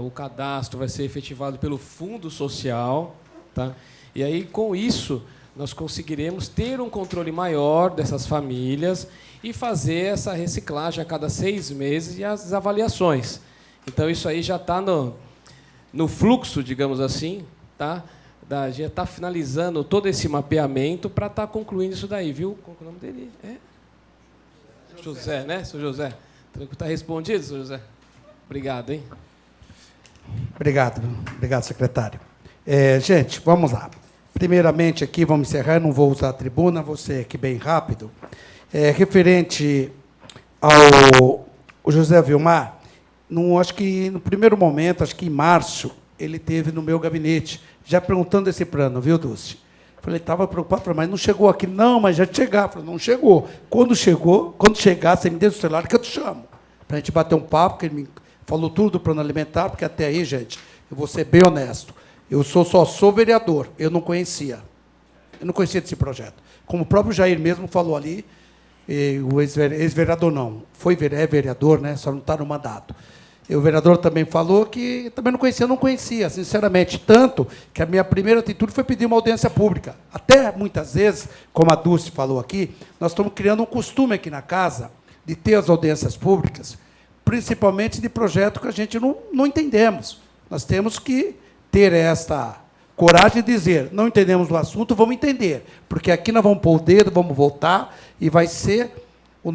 o cadastro vai ser efetivado pelo Fundo Social, tá? E aí, com isso, nós conseguiremos ter um controle maior dessas famílias e fazer essa reciclagem a cada 6 meses e as avaliações. Então, isso aí já está no fluxo, digamos assim, tá? Já está finalizando todo esse mapeamento para estar concluindo isso daí, viu? Qual é o nome dele? José, né, seu José? Está respondido, seu José? Obrigado, hein? Obrigado, secretário. Gente, vamos lá. Primeiramente, aqui, vamos encerrar, não vou usar a tribuna, vou ser aqui bem rápido. Referente ao José Vilmar, acho que no primeiro momento, acho que em março, ele esteve no meu gabinete, já perguntando esse plano, viu, Dulce? Falei, estava preocupado, falei, mas não chegou aqui. Não, mas já chegar. Falei, não chegou. Quando chegar, você me dê o celular que eu te chamo. Para a gente bater um papo, que ele me falou tudo do plano alimentar, porque até aí, gente, eu vou ser bem honesto. Eu só sou vereador, eu não conhecia. Eu não conhecia desse projeto. Como o próprio Jair mesmo falou ali, o ex-vereador não, é vereador, né, só não está no mandato. E o vereador também falou que também não conhecia, sinceramente, tanto que a minha primeira atitude foi pedir uma audiência pública. Até, muitas vezes, como a Dulce falou aqui, nós estamos criando um costume aqui na casa de ter as audiências públicas principalmente de projeto que a gente não entendemos. Nós temos que ter esta coragem de dizer, não entendemos o assunto, vamos entender, porque aqui nós vamos pôr o dedo, vamos voltar, e vai ser o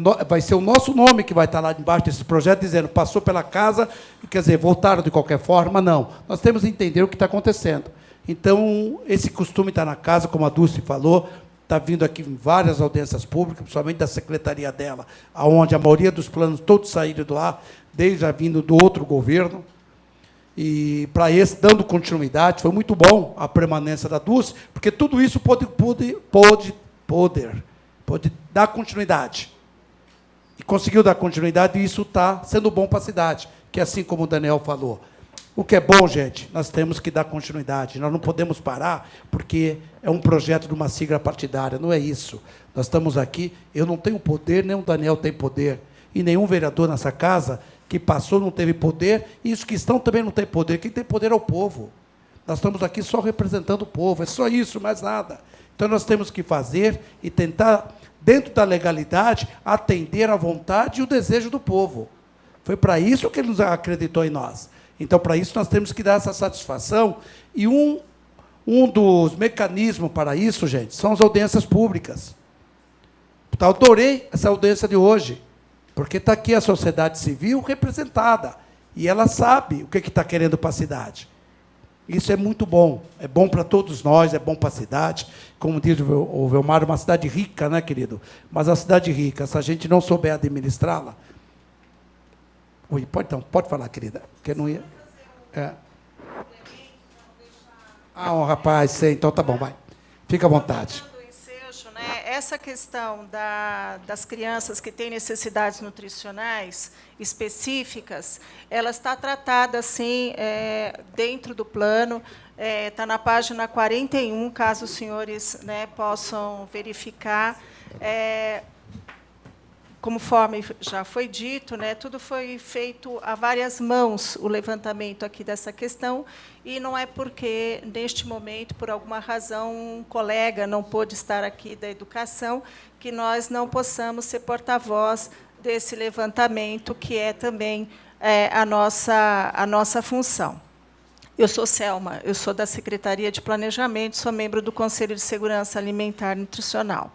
nosso nome que vai estar lá embaixo desse projeto, dizendo, passou pela casa, quer dizer, voltaram de qualquer forma, não. Nós temos que entender o que está acontecendo. Então, esse costume está na casa, como a Dulce falou, está vindo aqui em várias audiências públicas, principalmente da secretaria dela, onde a maioria dos planos todos saíram do lá, desde já vindo do outro governo. E, para esse, dando continuidade, foi muito bom a permanência da Dulce, porque tudo isso pode dar continuidade. E conseguiu dar continuidade, e isso está sendo bom para a cidade, que assim como o Daniel falou. O que é bom, gente, nós temos que dar continuidade. Nós não podemos parar, porque é um projeto de uma sigla partidária, não é isso. Nós estamos aqui, eu não tenho poder, nem o Daniel tem poder, e nenhum vereador nessa casa que passou não teve poder, e os que estão também não têm poder. Quem tem poder é o povo. Nós estamos aqui só representando o povo, é só isso, mais nada. Então, nós temos que fazer e tentar, dentro da legalidade, atender à vontade e o desejo do povo. Foi para isso que ele nos acreditou em nós. Então, para isso, nós temos que dar essa satisfação. E um dos mecanismos para isso, gente, são as audiências públicas. Então, eu adorei essa audiência de hoje, porque está aqui a sociedade civil representada, e ela sabe o que está querendo para a cidade. Isso é muito bom, é bom para todos nós, é bom para a cidade. Como diz o Velmar, uma cidade rica, né, querido? Mas a cidade rica, se a gente não souber administrá-la... Oi, pode falar, querida, porque não ia... É. Um rapaz, sei, então tá bom, vai. Fica à vontade. Essa questão das crianças que têm necessidades nutricionais específicas, ela está tratada, assim, dentro do plano, está na página 41, caso os senhores, né, possam verificar. Conforme já foi dito, né, tudo foi feito a várias mãos, o levantamento aqui dessa questão, e não é porque, neste momento, por alguma razão, um colega não pôde estar aqui da educação, que nós não possamos ser porta-voz desse levantamento, que é também a nossa função. Eu sou Selma, eu sou da Secretaria de Planejamento, sou membro do Conselho de Segurança Alimentar e Nutricional.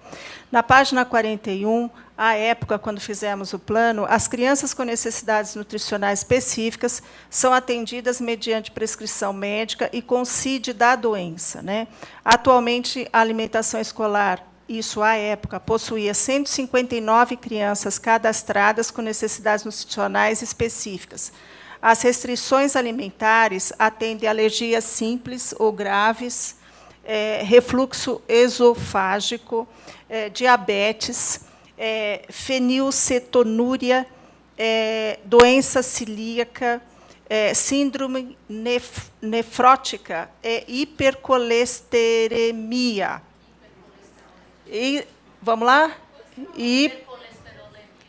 Na página 41, à época, quando fizemos o plano, as crianças com necessidades nutricionais específicas são atendidas mediante prescrição médica e com CID da doença, né? Atualmente, a alimentação escolar, isso à época, possuía 159 crianças cadastradas com necessidades nutricionais específicas. As restrições alimentares atendem alergias simples ou graves, refluxo esofágico, diabetes, fenilcetonúria, doença celíaca, síndrome nefrótica, hipercolesteremia. E, vamos lá?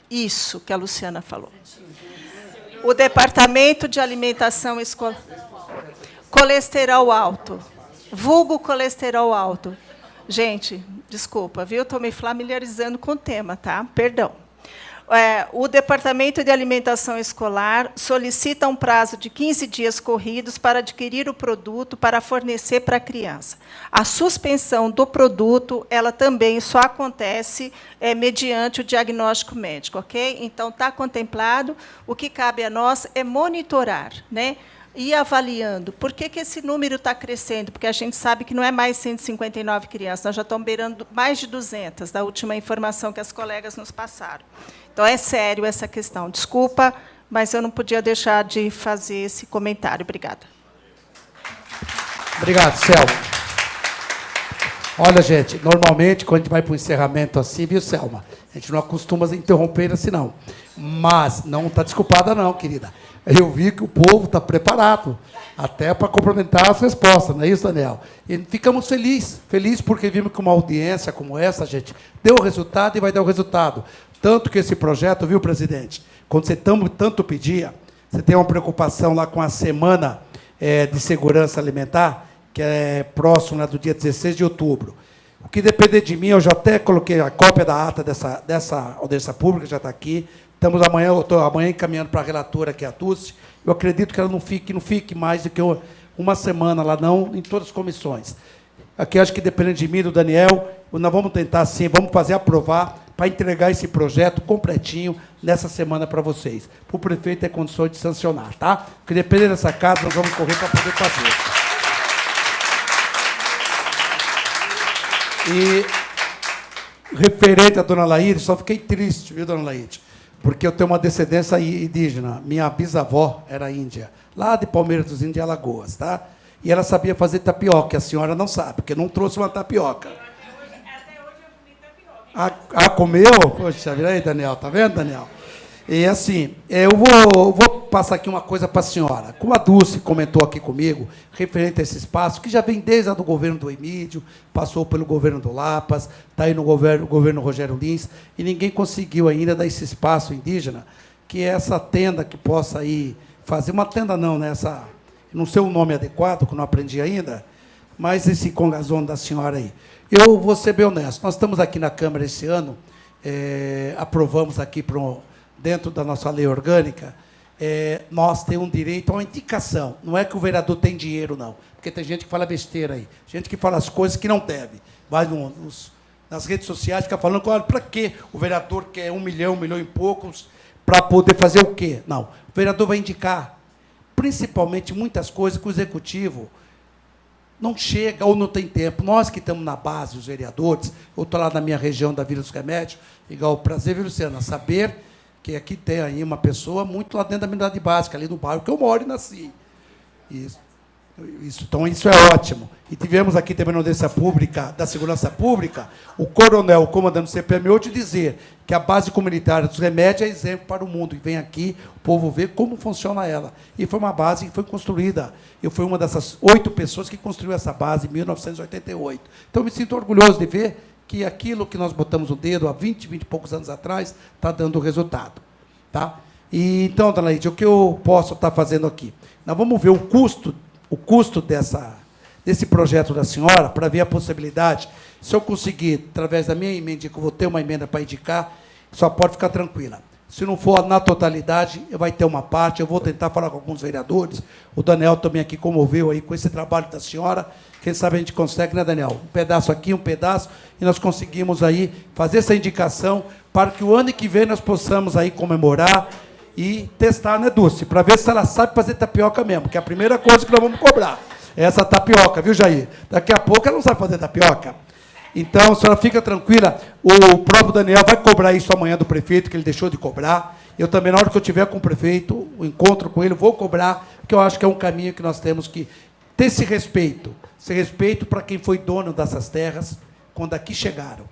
Isso que a Luciana falou. O Departamento de Alimentação Escolar. Colesterol alto. Vulgo colesterol alto. Gente, desculpa, viu? Estou me familiarizando com o tema, tá? Perdão. O Departamento de Alimentação Escolar solicita um prazo de 15 dias corridos para adquirir o produto para fornecer para a criança. A suspensão do produto, ela também só acontece mediante o diagnóstico médico, ok? Então, está contemplado. O que cabe a nós é monitorar, né? E avaliando. Por que esse número está crescendo? Porque a gente sabe que não é mais 159 crianças, nós já estamos beirando mais de 200, da última informação que as colegas nos passaram. Então, é sério essa questão. Desculpa, mas eu não podia deixar de fazer esse comentário. Obrigada. Obrigado, Selma. Olha, gente, normalmente, quando a gente vai para o encerramento assim, viu, Selma? A gente não acostuma a interromper assim, não. Mas não está desculpada, não, querida. Eu vi que o povo está preparado, até para complementar as respostas, não é isso, Daniel? E ficamos felizes porque vimos que uma audiência como essa, gente, deu o resultado e vai dar o resultado. Tanto que esse projeto, viu, presidente, quando você tanto pedia, você tem uma preocupação lá com a Semana de Segurança Alimentar, que é próximo, né, do dia 16 de outubro. O que depender de mim, eu já até coloquei a cópia da ata dessa audiência pública, já está aqui, Estamos amanhã, eu estou amanhã encaminhando para a relatora, que é a Dulce. Eu acredito que ela não fique mais do que uma semana lá, não, em todas as comissões. Aqui, acho que dependendo de mim e do Daniel, nós vamos tentar, sim, vamos fazer aprovar para entregar esse projeto completinho nessa semana para vocês. Para o prefeito ter condições de sancionar, tá? Porque dependendo dessa casa, nós vamos correr para poder fazer. E, referente à dona Laíde, só fiquei triste, viu, dona Laíde? Porque eu tenho uma descendência indígena. Minha bisavó era índia, lá de Palmeiras dos Índios, Alagoas, tá? E ela sabia fazer tapioca, a senhora não sabe, porque não trouxe uma tapioca. Até hoje eu comi tapioca. Comeu? Poxa, vira aí, Daniel, tá vendo, Daniel? E assim, eu vou passar aqui uma coisa para a senhora. Como a Dulce comentou aqui comigo, referente a esse espaço, que já vem desde a do governo do Emídio, passou pelo governo do Lapas, está aí no governo Rogério Lins, e ninguém conseguiu ainda dar esse espaço indígena, que é essa tenda que possa aí fazer, uma tenda não, né? Não sei o nome adequado, que eu não aprendi ainda, mas esse congazone da senhora aí. Eu vou ser bem honesto, nós estamos aqui na Câmara esse ano, aprovamos aqui dentro da nossa lei orgânica, nós temos um direito a uma indicação. Não é que o vereador tem dinheiro, não, porque tem gente que fala besteira aí, gente que fala as coisas que não deve. Vai nas redes sociais, fica falando, olha, para que o vereador quer 1 milhão e poucos, para poder fazer o quê? Não, o vereador vai indicar, principalmente muitas coisas que o executivo não chega ou não tem tempo. Nós que estamos na base, os vereadores, eu estou lá na minha região da Vila dos Remédios, igual o prazer, viu, Luciana, saber que aqui tem aí uma pessoa muito lá dentro da unidade básica, ali no bairro que eu moro e nasci. Então, isso é ótimo. E tivemos aqui também na audiência pública, da segurança pública, o coronel, o comandante do CPM8, dizer que a base comunitária dos remédios é exemplo para o mundo. E vem aqui, o povo vê como funciona ela. E foi uma base que foi construída. Eu fui uma dessas 8 pessoas que construiu essa base em 1988. Então, eu me sinto orgulhoso de ver que aquilo que nós botamos o dedo há 20 e poucos anos atrás está dando resultado. Tá? E, então, dona Laíde, o que eu posso estar fazendo aqui? Nós vamos ver o custo desse projeto da senhora, para ver a possibilidade, se eu conseguir, através da minha emenda, que eu vou ter uma emenda para indicar, só pode ficar tranquila. Se não for na totalidade, vai ter uma parte, eu vou tentar falar com alguns vereadores, o Daniel também aqui comoveu aí com esse trabalho da senhora, quem sabe a gente consegue, né, Daniel? Um pedaço aqui, um pedaço, e nós conseguimos aí fazer essa indicação para que o ano que vem nós possamos aí comemorar e testar, né, Dulce? Para ver se ela sabe fazer tapioca mesmo, que é a primeira coisa que nós vamos cobrar. É essa tapioca, viu, Jair? Daqui a pouco ela não sabe fazer tapioca. Então, a senhora fica tranquila, o próprio Daniel vai cobrar isso amanhã do prefeito, que ele deixou de cobrar. Eu também, na hora que eu tiver com o prefeito, o encontro com ele, vou cobrar, porque eu acho que é um caminho que nós temos que ter esse respeito para quem foi dono dessas terras, quando aqui chegaram.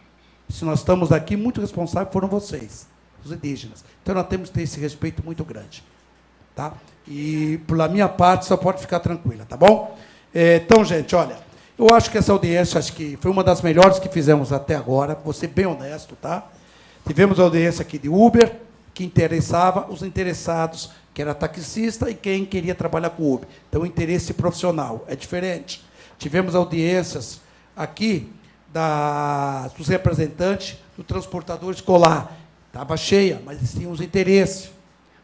Se nós estamos aqui, muito responsáveis foram vocês, os indígenas. Então, nós temos que ter esse respeito muito grande. Tá? E, pela minha parte, só pode ficar tranquila, tá bom? Então, gente, olha, eu acho que essa audiência acho que foi uma das melhores que fizemos até agora, vou ser bem honesto, tá? Tivemos a audiência aqui de Uber, que interessava os interessados, que era taxista e quem queria trabalhar com Uber. Então, o interesse profissional é diferente. Tivemos audiências aqui dos representantes do transportador escolar. Estava cheia, mas eles tinham os interesses.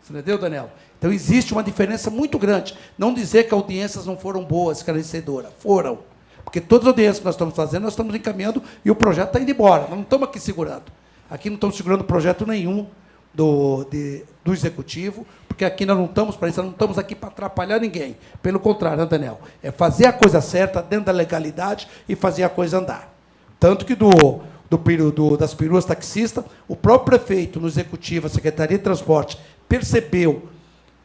Você entendeu, Daniel? Então, existe uma diferença muito grande. Não dizer que audiências não foram boas, esclarecedoras. Foram. Porque todas as audiências que nós estamos fazendo, nós estamos encaminhando e o projeto está indo embora. Nós não estamos aqui segurando. Aqui não estamos segurando projeto nenhum do Executivo, porque aqui nós não estamos para isso, nós não estamos aqui para atrapalhar ninguém. Pelo contrário, né, Daniel? É fazer a coisa certa, dentro da legalidade, e fazer a coisa andar. Tanto que das peruas taxistas, o próprio prefeito, no Executivo, a Secretaria de Transporte, percebeu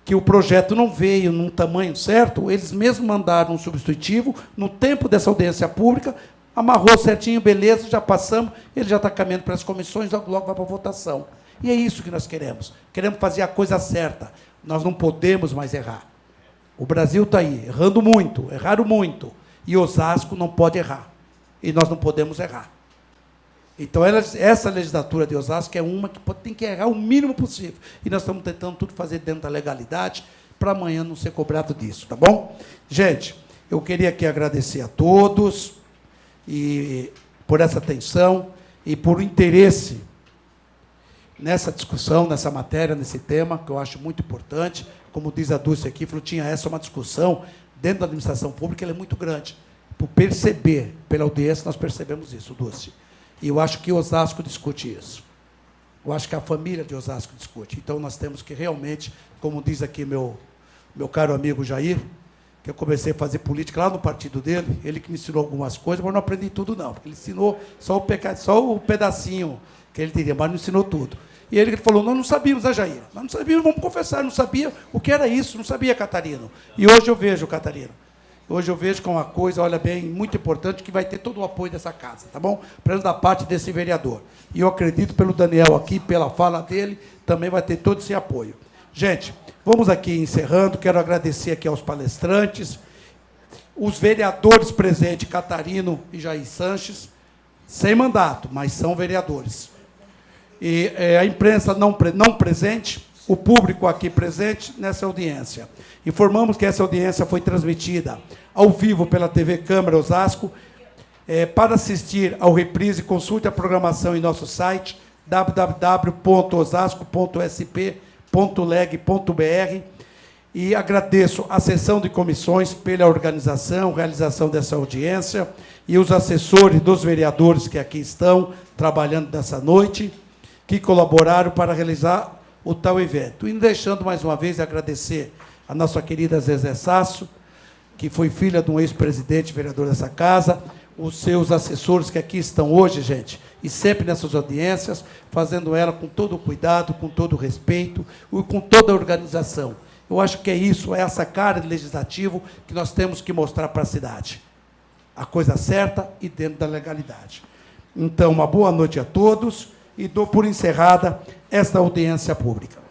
que o projeto não veio num tamanho certo, eles mesmos mandaram um substitutivo, no tempo dessa audiência pública, amarrou certinho, beleza, já passamos, ele já está caminhando para as comissões, logo vai para a votação. E é isso que nós queremos. Queremos fazer a coisa certa. Nós não podemos mais errar. O Brasil está aí, erraram muito, e Osasco não pode errar. E nós não podemos errar. Então, essa legislatura de Osasco é uma que tem que errar o mínimo possível. E nós estamos tentando tudo fazer dentro da legalidade, para amanhã não ser cobrado disso, tá bom? Gente, eu queria aqui agradecer a todos e por essa atenção e por o interesse nessa discussão, nessa matéria, nesse tema, que eu acho muito importante. Como diz a Dulce aqui, Frutinha, essa é uma discussão dentro da administração pública, ela é muito grande. Por perceber, pela audiência, nós percebemos isso, Dulce. E eu acho que Osasco discute isso. Eu acho que a família de Osasco discute. Então, nós temos que realmente, como diz aqui meu caro amigo Jair, que eu comecei a fazer política lá no partido dele, ele que me ensinou algumas coisas, mas não aprendi tudo, não. Porque ele ensinou só o pedacinho que ele teria, mas não ensinou tudo. E ele falou, nós não sabíamos, né, Jair? Nós não sabíamos, vamos confessar, não sabia o que era isso, não sabia, Catarino. E hoje eu vejo, Catarino. Hoje eu vejo que é uma coisa, olha bem, muito importante, que vai ter todo o apoio dessa casa, tá bom? Para da parte desse vereador. E eu acredito, pelo Daniel aqui, pela fala dele, também vai ter todo esse apoio. Gente, vamos aqui encerrando, quero agradecer aqui aos palestrantes, os vereadores presentes, Catarino e Jair Sanches, sem mandato, mas são vereadores. E a imprensa não presente, o público aqui presente nessa audiência. Informamos que essa audiência foi transmitida ao vivo pela TV Câmara Osasco. Para assistir ao reprise, consulte a programação em nosso site, www.osasco.sp.leg.br. E agradeço a sessão de comissões pela organização, realização dessa audiência, e os assessores dos vereadores que aqui estão trabalhando nessa noite, que colaboraram para realizar o tal evento. E deixando mais uma vez agradecer a nossa querida Zezé Sasso, que foi filha de um ex-presidente, vereador dessa casa, os seus assessores que aqui estão hoje, gente, e sempre nessas audiências, fazendo ela com todo o cuidado, com todo o respeito, e com toda a organização. Eu acho que é isso, é essa cara de legislativo que nós temos que mostrar para a cidade. A coisa certa e dentro da legalidade. Então, uma boa noite a todos, e dou por encerrada esta audiência pública.